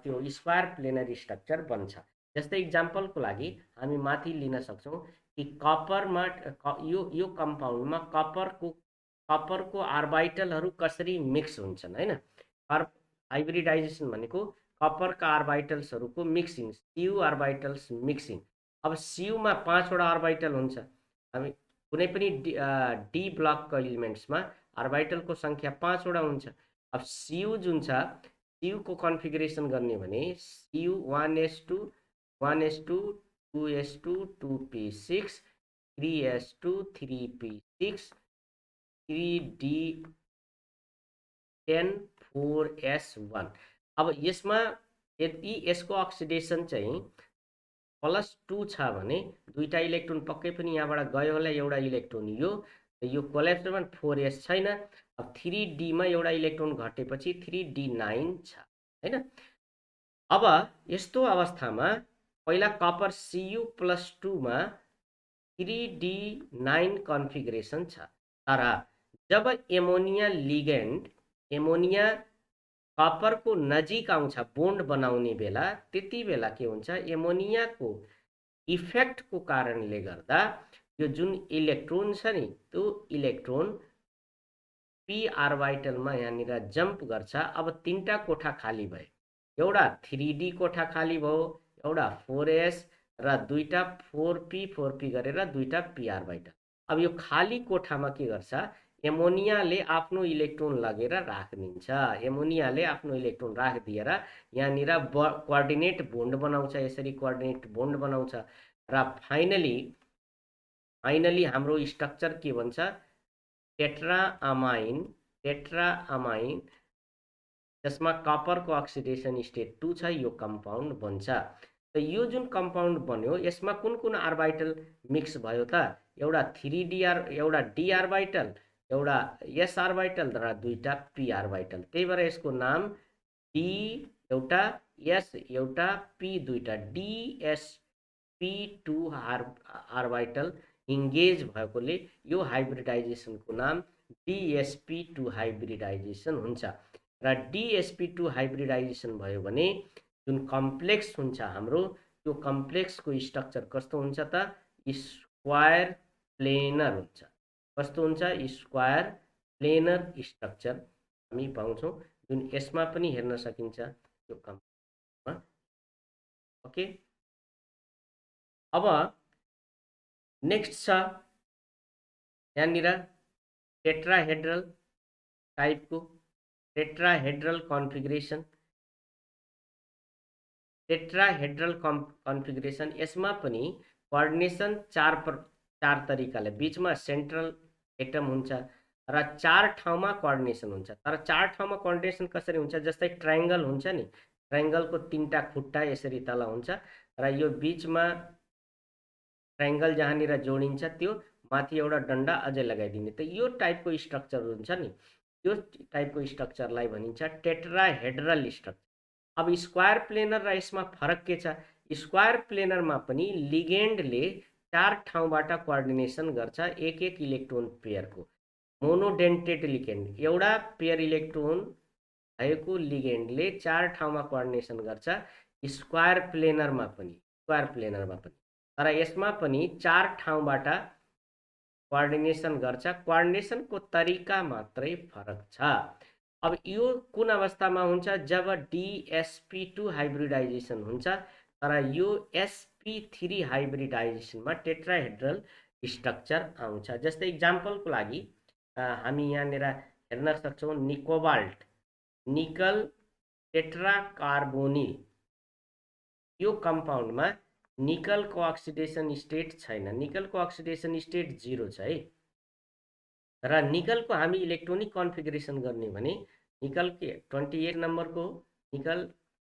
त्यो स्क्वायर प्लेनर स्ट्रक्चर बन्छ। जस्तै इक्जाम्पलको लागि हामी माथि लिन सक्छौँ कि कपरमा यो कम्पाउन्डमा कपरको आर्बाइटलहरू कसरी मिक्स हुन्छन् हैन, हाइब्रिडाइजेसन भनेको कपरका आर्बाइटल्सहरूको मिक्सिङ, CU आर्बाइटल्स मिक्सिङ। अब CUमा 5वटा आर्बाइटल हुन्छ, हामी कुनै पनि डी ब्लकको एलिमेन्ट्समा आर्बाइटलको सङ्ख्या 5वटा हुन्छ। अब CU जुन छ CUको कन्फिगरेसन गर्ने भने CU 1s2 1s2 2s2 2p6 3s2 3p6 3d10 4s1। अब यसमा यदि यसको अक्सिडेसन चाहिँ +2 छ भने दुईटा इलेक्ट्रोन पक्कै पनि यहाँबाट गयो होला, एउटा इलेक्ट्रोन यो कोल्याप्समा 4s छैन। अब 3dमा एउटा इलेक्ट्रोन घटेपछि 3d9 छ हैन। अब यस्तो अवस्थामा पहिला कपर Cu+2मा 3d9 कन्फिगरेसन छ, तर जब एमोनिया लिगेन्ड एमोनिया कपरको नजिक आउँछ बोन्ड बनाउने बेला, त्यति बेला के हुन्छ, एमोनियाको इफेक्टको कारणले गर्दा यो जुन इलेक्ट्रोन छ नि, त्यो इलेक्ट्रोन पी आर्बिटलमा यहाँनिर जम्प गर्छ। अब 3टा कोठा खाली भयो, एउटा 3D कोठा खाली भयो, एउटा 4s र 2टा 4p गरेर 2टा p आर्बिटल। अब यो खाली कोठामा के गर्छ, एमोनियाले आफ्नो इलेक्ट्रोन लगेर राखिदिन्छ। एमोनियाले आफ्नो इलेक्ट्रोन राखिदिएर यहाँनिर कोअर्डिनेट बोन्ड बनाउँछ, यसरी कोअर्डिनेट बोन्ड बनाउँछ र फाइनली हाम्रो स्ट्रक्चर के भन्छ, टेट्राअमाइन जसमा कपरको अक्सिडेसन स्टेट 2 छ, यो कम्पाउन्ड बन्छ। त यो जुन कम्पाउन्ड बन्यो यसमा कुन कुन आर्बिटल मिक्स भयो त, एउटा 3D एउटा D आर्बिटल, एउटा S आर्बिटल र 2टा P आर्बिटल। त्यही भएर यसको नाम D एउटा S एउटा P 2टा DsP2 आर्बिटल इङ्गेज भएकोले यो हाइब्रिडाइजेसनको नाम DsP2 हाइब्रिडाइजेसन हुन्छ। र DsP2 हाइब्रिडाइजेसन भयो भने जुन कम्प्लेक्स हुन्छ हाम्रो, त्यो कम्प्लेक्सको स्ट्रक्चर कस्तो हुन्छ त, स्क्वायर प्लेनर हुन्छ। कस्तो हुन्छ, स्क्वायर प्लेनर स्ट्रक्चर हामी पाउँछौँ, जुन यसमा पनि हेर्न सकिन्छ यो कम्प्लेक्समा। ओके, अब नेक्स्ट छ यहाँनिर टेट्राहेड्रल टाइपको टेट्राहेड्रल कन्फिगरेसन। टेट्राहेड्रल कन्फिगरेसन यसमा पनि कोअर्डिनेसन चार तरिकाले, बीचमा सेन्ट्रल एटम हुन्छ र 4 ठाउँमा कोअर्डिनेसन हुन्छ। तर 4 ठाउँमा कोअर्डिनेसन कसरी हुन्छ, जस्तै ट्रायंगल हुन्छ नि, ट्रायंगलको 3टा खुट्टा यसरी तल हुन्छ र यो बीचमा ट्रायंगल जहाँनिर जोडिन्छ त्यो माथि एउटा डन्डा अझै लगाइदिने, त यो टाइपको स्ट्रक्चर हुन्छ नि, यो टाइपको स्ट्रक्चरलाई भनिन्छ टेट्राहेड्रल स्ट्रक्चर। अब स्क्वायर प्लेनर र यसमा फरक के छ, स्क्वायर प्लेनरमा पनि लिगेन्डले 4 ठाउँबाट कोअर्डिनेसन गर्छ एक इलेक्ट्रोन पेयरको। मोनोडेन्टेड लिगेन्ड, एउटा पेयर इलेक्ट्रोन भएको लिगेन्डले 4 ठाउँमा कोअर्डिनेसन गर्छ स्क्वायर प्लेनरमा पनि। तर यसमा पनि 4 ठाउँबाट कोअर्डिनेसन गर्छ, कोअर्डिनेसनको तरिका मात्रै फरक छ। अब यो कुन अवस्थामा हुन्छ, जब DsP2 हाइब्रिडाइजेसन हुन्छ, तर यो sp3 हाइब्रिडाइजेसनमा टेट्राहेड्रल स्ट्रक्चर आउँछ। जस्तै इक्जाम्पलको लागि हामी यहाँनिर हेर्न सक्छौँ निकोबाल्ट, निकल टेट्राकार्बोनिल, यो कम्पाउन्डमा निकलको अक्सिडेसन स्टेट छैन, निकलको अक्सिडेसन स्टेट 0 छ है। र निकलको हामी इलेक्ट्रोनिक कन्फिगरेसन गर्ने भने निकल के 28 नम्बरको, निकल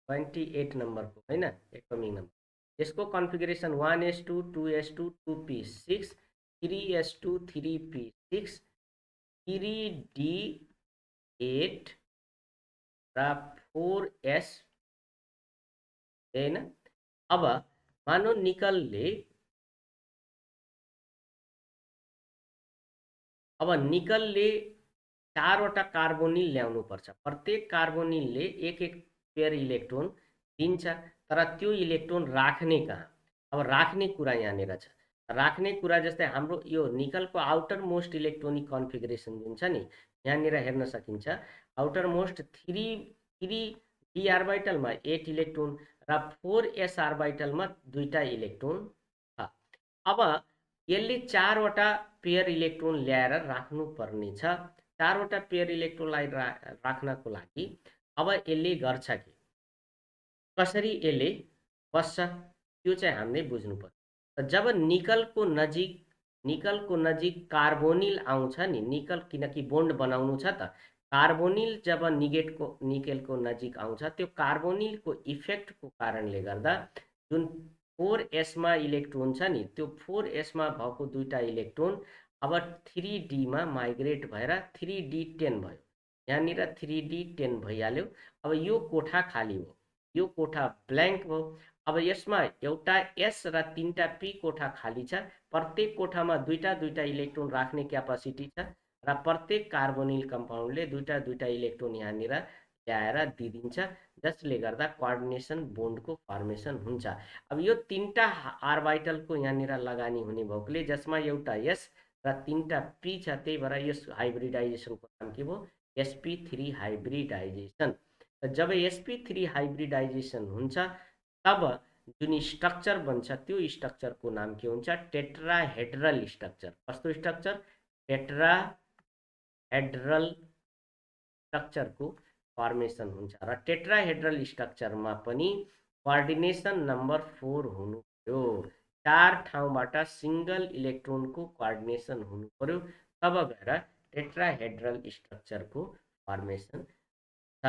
28 नम्बरको हैन, एटोमिक नम्बर, यसको configuration 1s2 2s2 2p6 3s2 3p6 3d8 र 4s हैन। अब मानौ निकलले निकलले 4वटा कार्बोनिल ल्याउनु पर्छ, प्रत्येक कार्बोनिलले एक पेयर इलेक्ट्रोन दिन्छ, तर त्यो इलेक्ट्रोन राख्ने कहाँ, अब राख्ने कुरा यहाँनिर छ। राख्ने कुरा जस्तै हाम्रो यो निकलको आउटर मोस्ट इलेक्ट्रोनिक कन्फिगरेसन जुन छ नि, यहाँनिर हेर्न सकिन्छ आउटर मोस्ट 3d आर्बिटलमा 8 इलेक्ट्रोन र 4s आर्बिटलमा 2टा इलेक्ट्रोन छ। अब यसले 4वटा पेयर इलेक्ट्रोन ल्याएर राख्नु पर्ने छ। 4वटा पेयर इलेक्ट्रोनलाई राख्नको लागि अब यसले गर्छ कि कसरी यसले बस्छ, त्यो चाहिँ हामीले बुझ्नु पर्छ। जब निकलको नजिक कार्बोनिल आउँछ नि, निकल किनकि बोन्ड बनाउनु छ त, कार्बोनिल जब निकलको नजिक आउँछ, त्यो कार्बोनिलको इफेक्टको कारणले गर्दा जुन 4s मा इलेक्ट्रोन छ नि, त्यो 4s मा भएको 2टा इलेक्ट्रोन अब 3d मा माइग्रेट भएर 3d10 भयो। यहाँनिर 3d10 भइहाल्यो। अब यो कोठा खाली हो, यो कोठा ब्ल्याङ्क हो। अब यसमा एउटा s र 3टा p कोठा खाली छ, प्रत्येक कोठामा 2टा इलेक्ट्रोन राख्ने क्यापासिटी छ र प्रत्येक कार्बोनिल कम्पाउन्डले दुईटा दुईटा इलेक्ट्रोन यहाँनिर ल्याएर दिइदिन्छ, जसले गर्दा कोअर्डिनेसन बोन्डको फर्मेसन हुन्छ। अब यो तीनटा आर्बिटलको यहाँनिर लगानी हुने भएकोले जसमा एउटा एस र तीनटा पी छ, त्यही भएर यस हाइब्रिडाइजेसनको नाम के भयो? sp3 hybridisation. जब sp3 हाइब्रिडाइजेसन हुन्छ तब जुन स्ट्रक्चर बन्छ त्यो स्ट्रक्चरको नाम के हुन्छ? Tetrahedral structure. कस्तो स्ट्रक्चर? टेट्राहेड्रल स्ट्रक्चरको फर्मेसन हुन्छ र टेट्राहेड्रल स्ट्रक्चरमा पनि कोअर्डिनेसन नम्बर 4 हुनु पर्यो। 4 ठाउँबाट सिंगल इलेक्ट्रोनको कोअर्डिनेसन हुनु पर्यो, तब गएर टेट्राहेड्रल स्ट्रक्चरको फर्मेसन छ।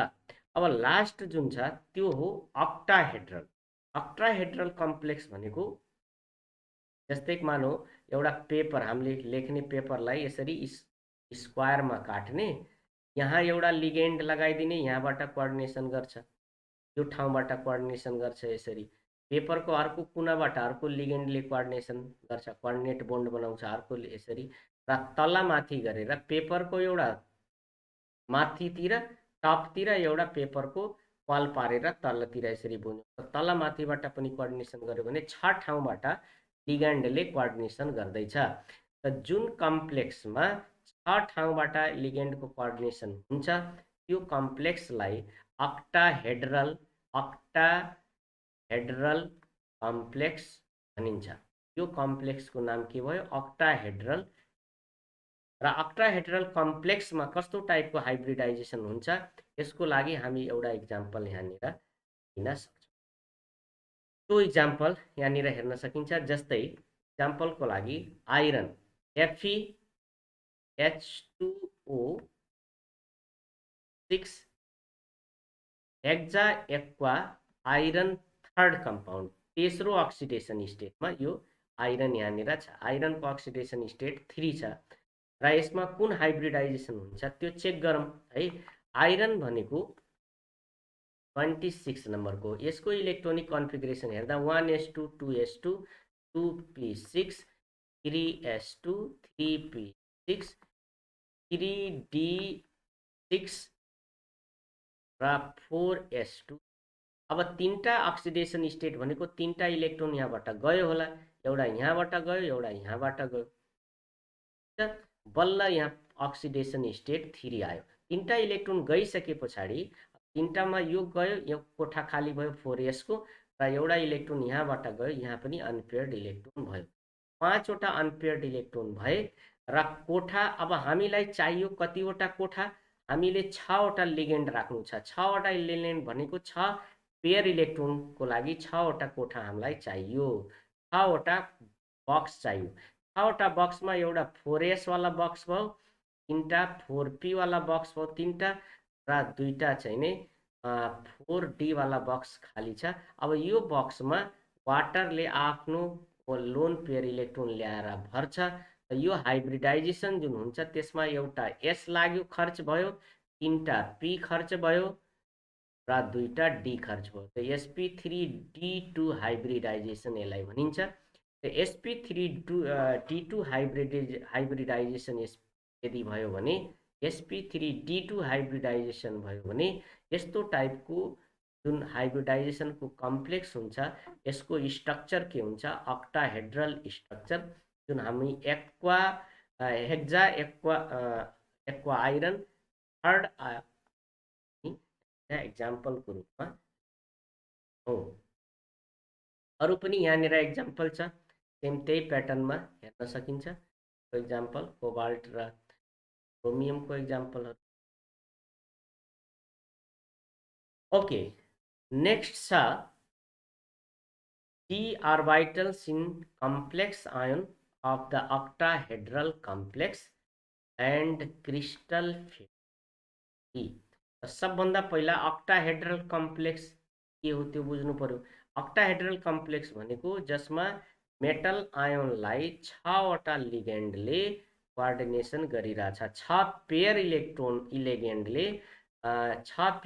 अब लास्ट जुन छ त्यो हो अक्टाहेड्रल। अक्टाहेड्रल कम्प्लेक्स भनेको जस्तै मानौ एउटा पेपर, हामीले लेख्ने पेपरलाई यसरी स्क्वायरमा काट्ने, यहाँ एउटा लिगेन्ड लगाइदिने, यहाँबाट कोअर्डिनेसन गर्छ, यो ठाउँबाट कोअर्डिनेसन गर्छ। यसरी पेपरको अर्को कुनाबाट अर्को लिगेन्डले कोअर्डिनेसन गर्छ, कोअर्डिनेट बोन्ड बनाउँछ अर्कोले, यसरी र तलमाथि गरेर पेपरको एउटा माथितिर टपतिर एउटा पेपरको वाल पारेर तलतिर यसरी बुन्यो। तलमाथिबाट पनि कोअर्डिनेसन गर्यो भने 6 ठाउँबाट लिगेन्डले कोअर्डिनेसन गर्दैछ। त जुन कम्प्लेक्समा 6 ठाउँबाट लिगेन्डको कोअर्डिनेसन हुन्छ त्यो कम्प्लेक्सलाई अक्टाहेड्रल कम्प्लेक्स भनिन्छ। यो कम्प्लेक्सको नाम के भयो? अक्टाहेड्रल। र अक्टाहेड्रल कम्प्लेक्समा कस्तो टाइपको हाइब्रिडाइजेसन हुन्छ यसको लागि हामी एउटा इक्जाम्पल यहाँनिर लिन सक्छौँ। त्यो इक्जाम्पल यहाँनिर हेर्न सकिन्छ। जस्तै इक्जाम्पलको लागि iron FeH2O6 hexa aqua iron third compound, तेस्रो अक्सिडेसन स्टेटमा यो आइरन यहाँनिर छ। आइरनको अक्सिडेसन स्टेट 3 छ र यसमा कुन हाइब्रिडाइजेसन हुन्छ त्यो चेक गरौँ है। आइरन भनेको 26 नम्बरको, यसको इलेक्ट्रोनिक कन्फिगरेसन हेर्दा 1s2 2s2 2p6 3s2 3p6 3d6 र 4s2। अब तीनटा अक्सिडेसन स्टेट भनेको तीनटा इलेक्ट्रोन यहाँबाट गयो होला, एउटा यहाँबाट गयो, एउटा यहाँबाट गयो। बल्ल यहाँ अक्सिडेसन स्टेट 3 आयो। तीनटा इलेक्ट्रोन गइसके पछाडि तीनटामा यो गयो, यो कोठा खाली भयो 4s को, र एउटा इलेक्ट्रोन यहाँबाट गयो, यहाँ पनि अनपेयर्ड इलेक्ट्रोन भयो। 5 वटा अनपेयर्ड इलेक्ट्रोन भए र कोठा, अब हामीलाई चाहियो कतिवटा कोठा? हामीले 6 वटा लिगेन्ड राख्नु छ। 6 वटा लिगेन्ड भनेको 6 पेयर इलेक्ट्रोनको लागि 6 वटा कोठा हामीलाई चाहियो, 6 वटा बक्स चाहियो। 6 वटा बक्समा एउटा 4s वाला बक्स भयो, 3टा 4p वाला बक्स भयो, 3टा र 2टा चाहिँ नि 4d वाला बक्स खाली छ। अब यो बक्समा वाटरले आफ्नो लोन पेयर इलेक्ट्रोन ल्याएर भर्छ। यो हाइब्रिडाइजेसन जुन हुन्छ त्यसमा एउटा s लाग्यो, खर्च भयो, 3टा p खर्च भयो र 2टा d खर्च भयो। त sp3d2 हाइब्रिडाइजेसन यसलाई भनिन्छ। sp3d2 हाइब्रिडाइजेसन यदि भयो भने, sp3d2 हाइब्रिडाइजेसन भयो भने यस्तो टाइपको जुन हाइब्रिडाइजेसनको कम्प्लेक्स हुन्छ यसको स्ट्रक्चर के हुन्छ? अक्टाहेड्रल स्ट्रक्चर, जुन हामी हेक्जा एक्वा आइरन थर्ड एक्जाम्पलको रूपमा हो। अरू पनि यहाँनिर एक्जाम्पल छ, सेम त्यही प्याटर्नमा हेर्न सकिन्छ। फर एक्जाम्पल कोबाल्ट र क्रोमियमको एक्जाम्पलहरू। ओके, नेक्स्ट छ d orbitals in complex ion of the octahedral complex and crystal field। सबभन्दा पहिला अक्टाहेड्रल कम्प्लेक्स के हो त्यो बुझ्नु पर्यो। अक्टाहेड्रल कम्प्लेक्स भनेको जसमा मेटल आयोनलाई 6 वटा लिगेन्डले कोअर्डिनेसन गरिरहेछ। 6 पेयर इलेक्ट्रोन लिगेन्डले 6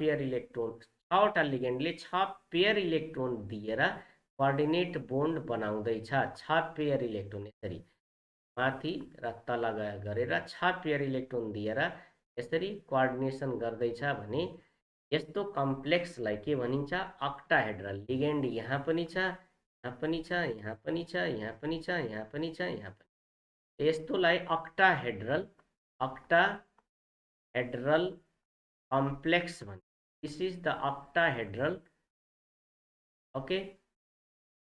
वटा लिगेन्डले 6 पेयर इलेक्ट्रोन दिएर कोअर्डिनेट बोन्ड बनाउँदैछ। 6 पेयर इलेक्ट्रोन यसरी माथि र तल गरेर 6 पेयर इलेक्ट्रोन दिएर यसरी कोअर्डिनेसन गर्दैछ भने यस्तो कम्प्लेक्सलाई के भनिन्छ? अक्टाहेड्रल। लिगेन्ड यहाँ पनि छ, यहाँ पनि छ, यहाँ पनि छ, यहाँ पनि छ, यहाँ पनि छ, यहाँ पनि। यस्तोलाई अक्टाहेड्रल कम्प्लेक्स भन्छ। This is the octahedral, okay,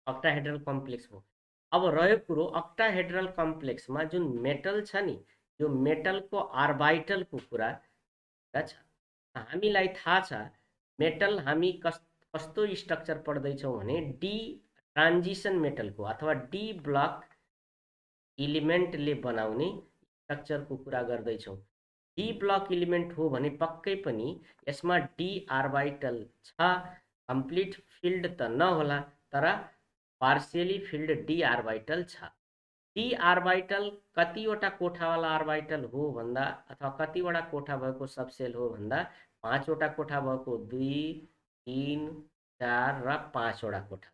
octahedral complex हो। अब रह्यो कुरो अक्टाहेड्रल कम्प्लेक्समा जुन मेटल छ नि, यो मेटलको आर्बिटलको कुरा छ। हामीलाई थाहा छ मेटल हामी कस्तो स्ट्रक्चर पढ्दैछौँ भने डी ट्रान्जिसन मेटलको अथवा डी ब्लक इलिमेन्टले बनाउने स्ट्रक्चरको कुरा गर्दैछौँ। डी ब्लक इलिमेन्ट हो भने पक्कै पनि यसमा डी आर्बिटल छ। कम्प्लिट फिल्ड त नहोला तर पार्शियली फिल्ड डी आर्बिटल छ। डी आर्बिटल कतिवटा कोठावाला आर्बिटल हो भन्दा अथवा कतिवटा कोठा भएको सबसेल हो भन्दा 5 वटा कोठा भएको 2, 3, 4 र 5 वटा कोठा।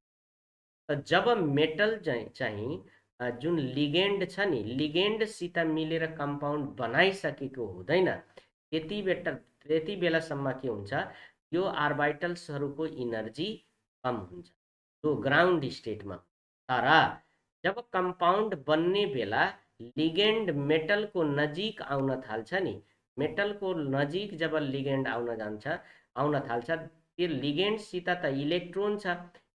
त जब मेटल चाहिँ जुन लिगेन्ड छ नि, लिगेन्डसित मिलेर कम्पाउन्ड बनाइसकेको हुँदैन, त्यति बेलासम्म के हुन्छ? यो आर्बिटल्सहरूको इनर्जी कम हुन्छ, यो ग्राउन्ड स्टेटमा। तर जब कम्पाउन्ड बन्ने बेला लिगेन्ड मेटलको नजिक आउन थाल्छ नि, मेटलको नजिक जब लिगेन्ड आउन थाल्छ, त्यो लिगेन्डसित त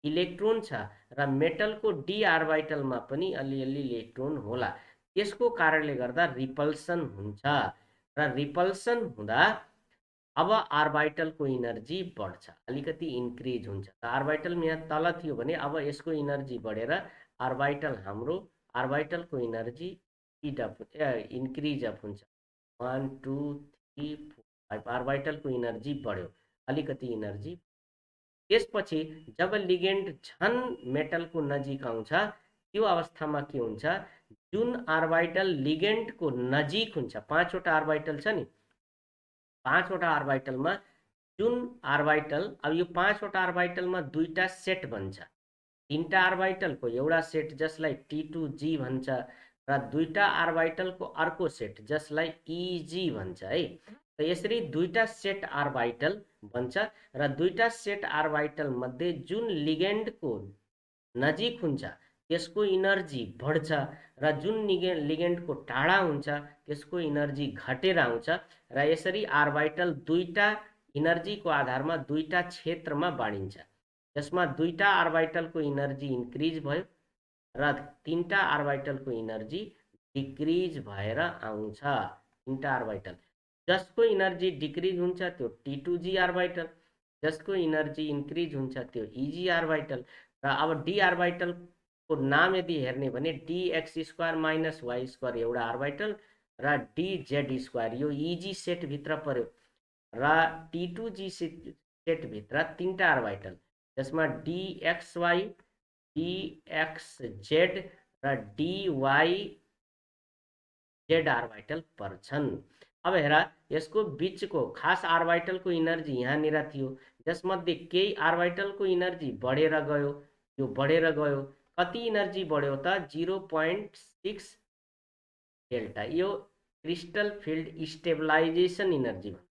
इलेक्ट्रोन छ र मेटलको डी आर्बिटलमा पनि अलिअलि इलेक्ट्रोन होला। त्यसको कारणले गर्दा रिपल्सन हुन्छ र रिपल्सन हुँदा अब आर्बिटलको इनर्जी बढ्छ, अलिकति इन्क्रिज हुन्छ। त आर्बिटल यहाँ तल थियो भने अब यसको इनर्जी बढेर हाम्रो आर्बिटलको इनर्जी इन्क्रिज अप हुन्छ। 1, 2, 3, 4, 5 आर्बिटलको इनर्जी बढ्यो, अलिकति इनर्जी। त्यसपछि जब लिगेन्ड झन मेटलको नजिक आउँछ, त्यो अवस्थामा के हुन्छ? जुन आर्बिटल लिगेन्डको नजिक हुन्छ, 5 वटा आर्बिटल छ नि, 5 वटा आर्बिटलमा जुन आर्बिटल, अब यो 5 वटा आर्बिटलमा दुईटा सेट बन्छ। 3टा आर्बिटलको एउटा सेट जसलाई T2G भन्छ र दुईटा आर्बिटलको अर्को सेट जसलाई EG भन्छ है। त यसरी दुईटा सेट आर्बिटल बन्छ र दुईटा सेट आर्बिटल मध्ये जुन लिगेन्डको नजिक हुन्छ त्यसको इनर्जी बढ्छ र जुन लिगेन्डको टाढा हुन्छ त्यसको इनर्जी घटेर आउँछ र यसरी आर्बिटल दुईटा इनर्जीको आधारमा दुईटा क्षेत्रमा बाँडिन्छ। जसमा दुईटा आर्बिटलको इनर्जी इन्क्रिज भयो र 3टा आर्बिटलको इनर्जी डिक्रिज भएर आउँछ। 3टा आर्बिटल जसको इनर्जी डिक्रिज हुन्छ त्यो T2G आर्बिटल, जसको इनर्जी इन्क्रिज हुन्छ त्यो EG आर्बिटल। र अब डी आर्बिटलको नाम यदि हेर्ने भने dx² - y² एउटा आर्बिटल र dz², यो EG सेटभित्र पर्यो र T2G सेटभित्र 3टा आर्बिटल जसमा dxy, dxz र dyz आर्बिटल पर्छन्। अब हेर, यसको बीचको खास आर्बिटलको इनर्जी यहाँनिर थियो, जसमध्ये केही आर्बिटलको इनर्जी बढेर गयो। यो बढेर गयो, कति इनर्जी बढ्यो त? 0.6 डेल्टा। यो क्रिस्टल फिल्ड स्टेबलाइजेसन इनर्जी भन्छ।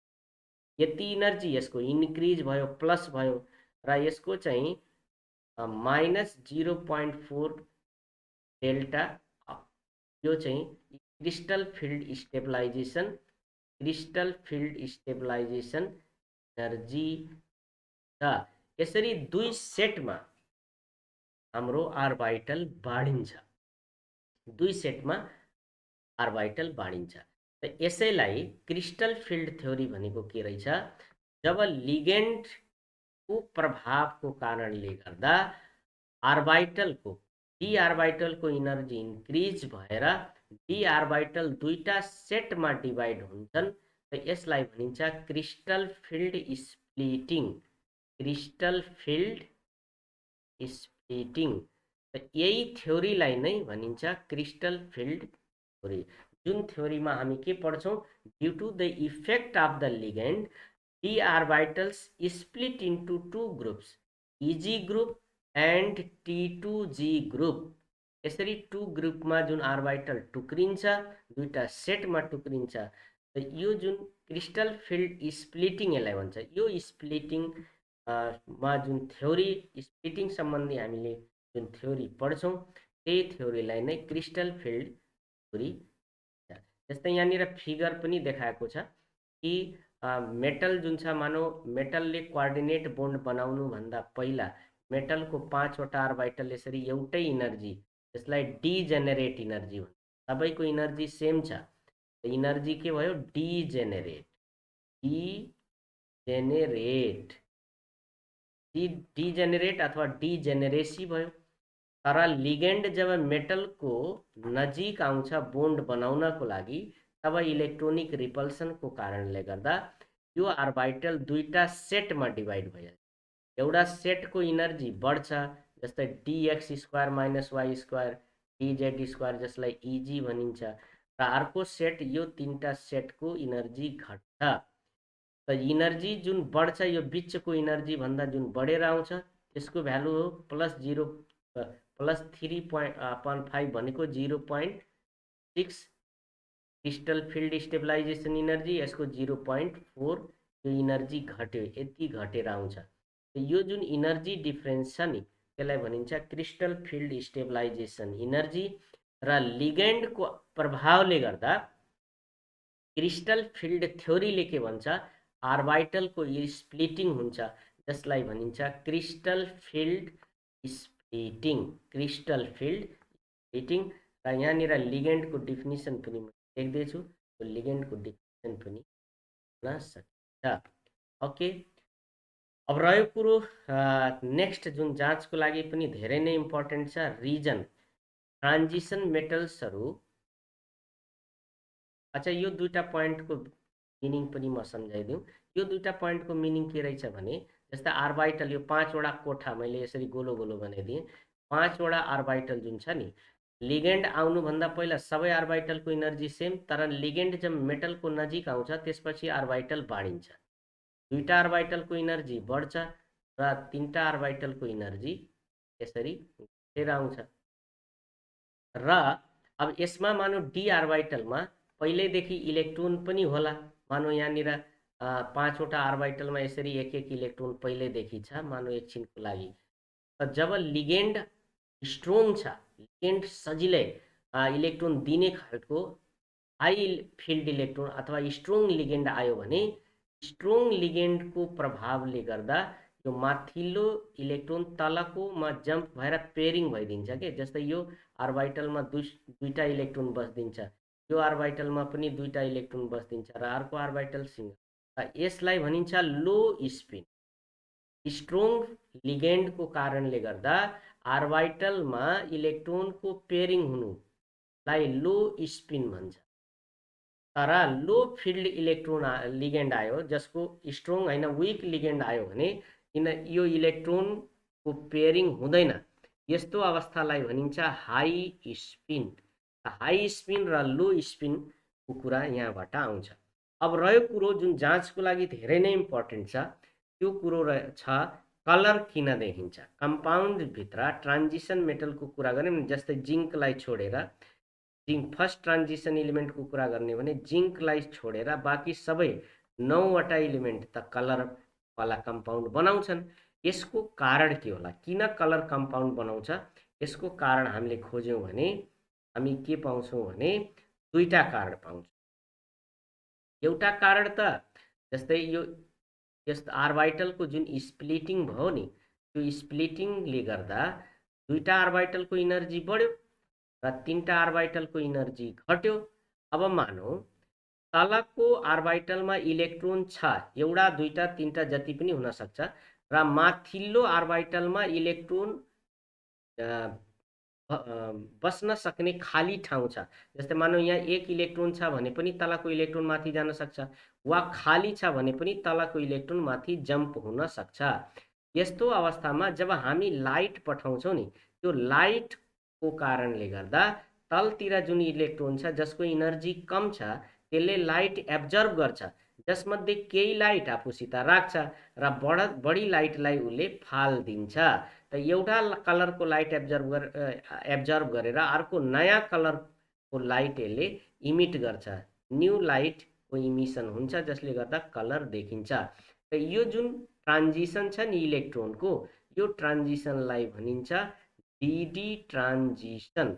यति इनर्जी यसको इन्क्रिज भयो, प्लस भयो र यसको चाहिँ -0.4 डेल्टा। यो चाहिँ क्रिस्टल फिल्ड स्टेबलाइजेसन एनर्जी छ। यसरी दुई सेटमा हाम्रो आर्बिटल बाँडिन्छ, दुई सेटमा आर्बिटल बाँडिन्छ। त यसैलाई क्रिस्टल फिल्ड थ्योरी भनेको के रहेछ? जब लिगेन्डको प्रभावको कारणले गर्दा आर्बिटलको डी आर्बिटलको इनर्जी इन्क्रिज भएर डी आर्बिटल दुईटा सेटमा डिभाइड हुन्छन्, त यसलाई भनिन्छ crystal field splitting. Crystal field splitting. त यही थ्योरीलाई नै भनिन्छ क्रिस्टल फिल्ड थ्योरी। जुन थ्योरीमा हामी के पढ्छौँ? Due to the effect of the ligand, D orbitals split into 2 groups, EG group and T2G group. यसरी 2 ग्रुपमा जुन आर्बिटल टुक्रिन्छ, दुईटा सेटमा टुक्रिन्छ, त यो जुन क्रिस्टल फिल्ड स्प्लिटिङ यसलाई भन्छ। यो स्प्लिटिङ मा जुन थ्योरी स्प्लिटिङ सम्बन्धी हामीले जुन थ्योरी पढ्छौँ, त्यही थ्योरीलाई नै क्रिस्टल फिल्ड थ्योरी। जस्तै यहाँनिर फिगर पनि देखाएको छ कि मेटल जुन छ, मानौ मेटलले कोअर्डिनेट बोन्ड बनाउनुभन्दा पहिला मेटलको 5 वटा आर्बिटल यसरी एउटै इनर्जी, त्यसलाई डिजेनेरेट इनर्जी भन्छ। सबैको इनर्जी सेम छ, इनर्जी के भयो? डिजेनेरेट। डिजेनेरेट डिजेनेरेट अथवा डिजेनेरेसी भयो। तर लिगेन्ड जब मेटलको नजिक आउँछ बोन्ड बनाउनको लागि, तब इलेक्ट्रोनिक रिपल्सनको कारणले गर्दा यो आर्बिटल दुईटा सेटमा डिभाइड भइहाल्छ। एउटा सेटको इनर्जी बढ्छ, जस्तै dx square minus Y square dz square, जसलाई इजी भनिन्छ, र अर्को सेट, यो तीनटा सेटको इनर्जी घट्छ। त इनर्जी जुन बढ्छ, यो बिचको इनर्जी भन्दा जुन बढेर आउँछ, त्यसको भ्यालु हो प्लस 3.5 भनेको 0.6 क्रिस्टल फिल्ड स्टेबलाइजेसन इनर्जी, यसको 0.4, यो इनर्जी घट्यो, यति घटेर आउँछ। यो जुन इनर्जी डिफरेन्स छ नि, त्यसलाई भनिन्छ क्रिस्टल फिल्ड स्टेबलाइजेसन इनर्जी। र लिगेन्डको प्रभावले गर्दा क्रिस्टल फिल्ड थ्योरीले के भन्छ? आर्बिटलको स्प्लिटिङ हुन्छ, जसलाई भनिन्छ crystal field splitting. Crystal field splitting. र यहाँनिर लिगेन्डको डिफिनिसन पनि म लेख्दैछु, लिगेन्डको डिफिनिसन पनि हुन सक्छ। ओके, अब रह्यो कुरो नेक्स्ट जुन जाँचको लागि पनि धेरै नै इम्पोर्टेन्ट छ, रिजन ट्रान्जिसन मेटल्सहरू। अच्छा, यो दुईटा पोइन्टको मिनिङ पनि म सम्झाइदिउँ। यो दुईटा पोइन्टको मिनिङ के रहेछ भने, जस्तै आर्बिटल, यो 5 वटा कोठा मैले यसरी गोलो गोलो बनाइदिएँ। 5 वटा आर्बिटल जुन छ नि, लिगेन्ड आउनुभन्दा पहिला सबै आर्बिटलको इनर्जी सेम, तर लिगेन्ड जब मेटलको नजिक आउँछ त्यसपछि आर्बिटल बाढिन्छ। दुईटा आर्बिटलको इनर्जी बढ्छ र तीनटा आर्बिटलको इनर्जी यसरी घटेर आउँछ। र अब यसमा मानौ डी आर्बिटलमा पहिल्यैदेखि इलेक्ट्रोन पनि होला। मानौ यहाँनिर 5 वटा आर्बिटलमा यसरी एक एक इलेक्ट्रोन पहिल्यैदेखि छ, मानौ एकछिनको लागि। जब लिगेन्ड स्ट्रोङ छ, लिगेन्ड सजिलै इलेक्ट्रोन दिने खालको हाई फिल्ड इलेक्ट्रोन अथवा स्ट्रोङ लिगेन्ड आयो भने, स्ट्रोङ लिगेन्डको प्रभावले गर्दा यो माथिल्लो इलेक्ट्रोन तलकोमा जम्प भएर पेयरिङ भइदिन्छ के। जस्तै यो आर्बिटलमा दुईटा इलेक्ट्रोन बस्दिन्छ, यो आर्बिटलमा पनि दुईटा इलेक्ट्रोन बस्दिन्छ, र अर्को आर्बिटल सिंगल। यसलाई भनिन्छ लो स्पिन। स्ट्रोङ लिगेन्डको कारणले गर्दा आर्बिटलमा इलेक्ट्रोनको पेयरिङ हुनुलाई लो स्पिन भन्छ। तर लो फिल्ड इलेक्ट्रोन लिगेन्ड आयो, जसको स्ट्रोङ होइन विक लिगेन्ड आयो भने यो इलेक्ट्रोनको पेयरिङ हुँदैन। यस्तो अवस्थालाई भनिन्छ हाई स्पिन। हाई स्पिन र लो स्पिनको कुरा यहाँबाट आउँछ। अब रह्यो कुरो जुन जाँचको लागि धेरै नै इम्पोर्टेन्ट छ, त्यो कुरो छ कलर किन देखिन्छ। कम्पाउन्डभित्र ट्रान्जिसन मेटलको कुरा गऱ्यौँ नि, जस्तै जिङ्कलाई छोडेर, जिङ्क फर्स्ट ट्रान्जिसन इलिमेन्टको कुरा गर्ने भने जिङ्कलाई छोडेर बाँकी सबै 9 वटा इलिमेन्ट त कलरवाला कम्पाउन्ड बनाउँछन्। यसको कारण के होला? किन कलर कम्पाउन्ड बनाउँछ? यसको कारण हामीले खोज्यौँ भने हामी के पाउँछौँ भने दुईटा कारण पाउँछौँ। एउटा कारण त जस्तै यो यस्तो आर्बिटलको जुन स्प्लिटिङ भयो नि, त्यो स्प्लिटिङले गर्दा दुईटा आर्बिटलको इनर्जी बढ्यो र तीनटा आर्बिटलको इनर्जी घट्यो। अब मानौ तलको आर्बिटलमा इलेक्ट्रोन छ, एउटा दुईटा तीनटा जति पनि हुन सक्छ, र माथिल्लो आर्बिटलमा इलेक्ट्रोन बस्न सक्ने खाली ठाउँ छ। जस्तै मानौ यहाँ एक इलेक्ट्रोन छ भने पनि तलको इलेक्ट्रोन माथि जान सक्छ, वा खाली छ भने पनि तलको इलेक्ट्रोन माथि जम्प हुन सक्छ। यस्तो अवस्थामा जब हामी लाइट पठाउँछौँ नि, त्यो लाइटको कारणले गर्दा तलतिर जुन इलेक्ट्रोन छ जसको इनर्जी कम छ, त्यसले लाइट एब्जर्भ गर्छ, जसमध्ये केही लाइट आफूसित राख्छ र बढी लाइटलाई उसले फालिदिन्छ। त एउटा कलरको लाइट एब्जर्भ गरेर अर्को नयाँ कलरको लाइट यसले इमिट गर्छ, न्यू लाइटको इमिसन हुन्छ, जसले गर्दा कलर देखिन्छ। र यो जुन ट्रान्जिसन छ नि इलेक्ट्रोनको, यो ट्रान्जिसनलाई भनिन्छ डिडी ट्रान्जिसन।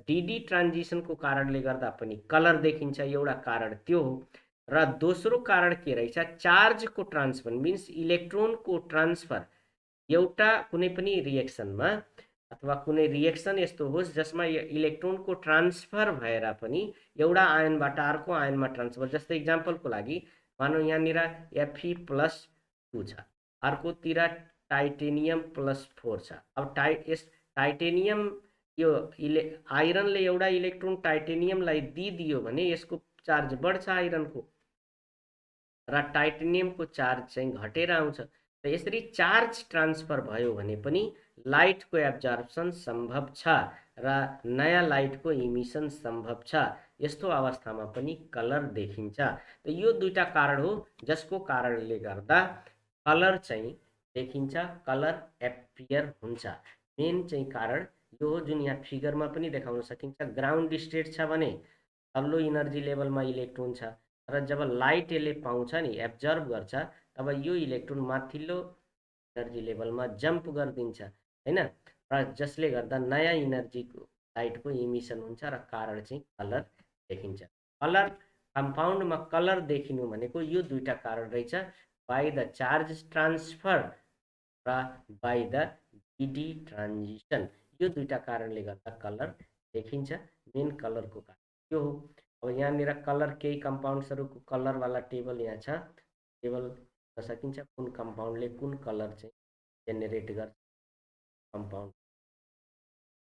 डिडी ट्रान्जिसनको कारणले गर्दा पनि कलर देखिन्छ, एउटा कारण त्यो हो। र दोस्रो कारण के रहेछ, चार्जको ट्रान्सफर मिन्स इलेक्ट्रोनको ट्रान्सफर। एउटा कुनै पनि रिएक्सनमा अथवा कुनै रिएक्सन यस्तो होस् जसमा इलेक्ट्रोनको ट्रान्सफर भएर पनि एउटा आयनबाट अर्को आयनमा ट्रान्सफर, जस्तै इक्जाम्पलको लागि मानौँ यहाँनिर Fe+2 छ, अर्कोतिर टाइटेनियम+4 छ। अब टाइटेनियम यो आइरनले एउटा इलेक्ट्रोन टाइटेनियमलाई दिइदियो भने यसको चार्ज बढ्छ आइरनको, र टाइटेनियमको चार्ज चाहिँ घटेर आउँछ। र यसरी चार्ज ट्रान्सफर भयो भने पनि लाइटको एब्जर्प्सन सम्भव छ र नयाँ लाइटको इमिसन सम्भव छ। यस्तो अवस्थामा पनि कलर देखिन्छ। त यो दुईटा कारण हो जसको कारणले गर्दा कलर चाहिँ देखिन्छ, कलर एपियर हुन्छ। मेन चाहिँ कारण यो हो, जुन यहाँ फिगरमा पनि देखाउन सकिन्छ। ग्राउन्ड स्टेट छ भने तल्लो इनर्जी लेभलमा इलेक्ट्रोन छ, र जब लाइट यसले पाउँछ नि, एब्जर्भ गर्छ, तब यो इलेक्ट्रोन माथिल्लो इनर्जी लेभलमा जम्प गरिदिन्छ हैन, र जसले गर्दा नयाँ इनर्जीको लाइटको इमिसन हुन्छ र कारण चाहिँ कलर देखिन्छ। कलर कम्पाउन्डमा कलर देखिनु भनेको यो दुईटा कारण रहेछ, बाई द चार्ज ट्रान्सफर र बाई द डिडी ट्रान्जिसन। यो दुईटा कारणले गर्दा कलर देखिन्छ। मेन कलरको कारण यो हो। अब यहाँनिर कलर केही कम्पाउन्ड्सहरूको कलरवाला टेबल यहाँ छ, टेबल हेर्न सकिन्छ कुन कम्पाउन्डले कुन कलर चाहिँ जेनेरेट गर्छ, कम्पाउन्ड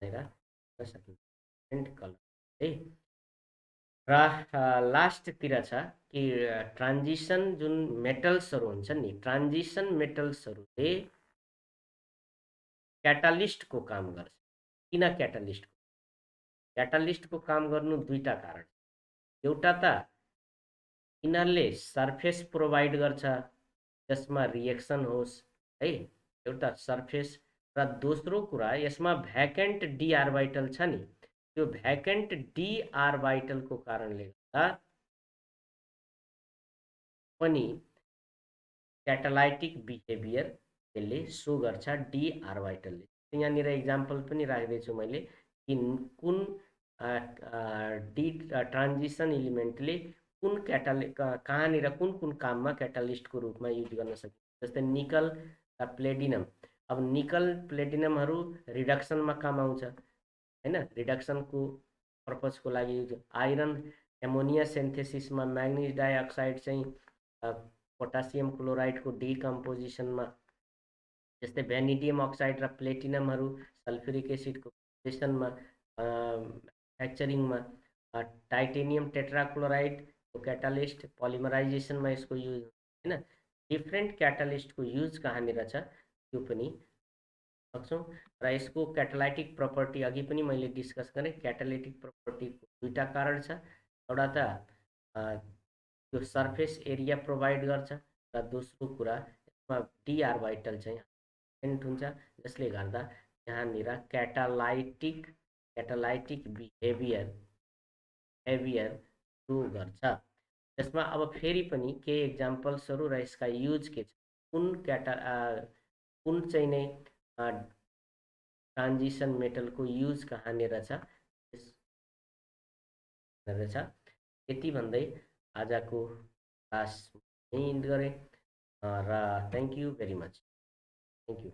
भनेर हेर्न सकिन्छ, डिफ्रेन्ट कलर है। र लास्टतिर छ कि ट्रान्जिसन जुन मेटल्सहरू हुन्छन् नि, ट्रान्जिसन मेटल्सहरूले क्याटालिस्टको काम गर्छ। किन क्याटालिस्टको? क्याटालिस्टको काम गर्नु दुईटा कारण। एउटा त यिनीहरूले सर्फेस प्रोभाइड गर्छ जसमा रिएक्सन होस् है, एउटा सर्फेस। र दोस्रो कुरा यसमा भ्याकेन्ट डी आर्बिटल छ नि, त्यो भ्याकेन्ट डी आर्बिटलको कारणले गर्दा पनि क्याटालाइटिक बिहेभियर यसले सो गर्छ डी आर्बिटलले। यहाँनिर इक्जाम्पल पनि राख्दैछु मैले कि कुन डी ट्रान्जिसन इलिमेन्टले कुन कहाँनिर कुन कुन काममा क्याटालिस्टको रूपमा युज गर्न सकिन्छ। जस्तै निकल र प्लेटिनम। अब निकल प्लेटिनमहरू रिडक्सनमा काम आउँछ हैन, रिडक्सनको पर्पजको लागि युज। आइरन एमोनिया सिन्थेसिसमा म्याग्निज डाइअक्साइड चाहिँ पोटासियम क्लोराइडको डिकम्पोजिसनमा, जस्तै भ्यानिडियम अक्साइड र प्लेटिनमहरू सल्फ्युरिक एसिडको प्रोसेसनमा, फ्याक्चरिङमा, टाइटेनियम टेट्राक्लोराइडको क्याटालिस्ट पोलिमराइजेसनमा यसको युज हैन। डिफ्रेन्ट क्याटालिस्टको युज कहाँनिर छ त्यो पनि सक्छौँ। र यसको क्याटालाइटिक प्रपर्टी अघि पनि मैले डिस्कस गरेँ। क्याटालिटिक प्रपर्टीको दुईटा कारण छ, एउटा त त्यो सर्फेस एरिया प्रोभाइड गर्छ, र दोस्रो कुरा यसमा डी आर्बिटल चाहिँ प्रेजेन्ट हुन्छ, जसले गर्दा यहाँनिर क्याटालाइटिक बिहेभियर सो गर्छ। त्यसमा अब फेरि पनि केही एक्जाम्पल्सहरू र यसका युज के छ, कुन चाहिँ नै ट्रान्जिसन मेटलको युज कहाँनिर छ रहेछ। यति भन्दै आजको क्लास यहीँ इन्ड गरेँ, र thank you very much. Thank you.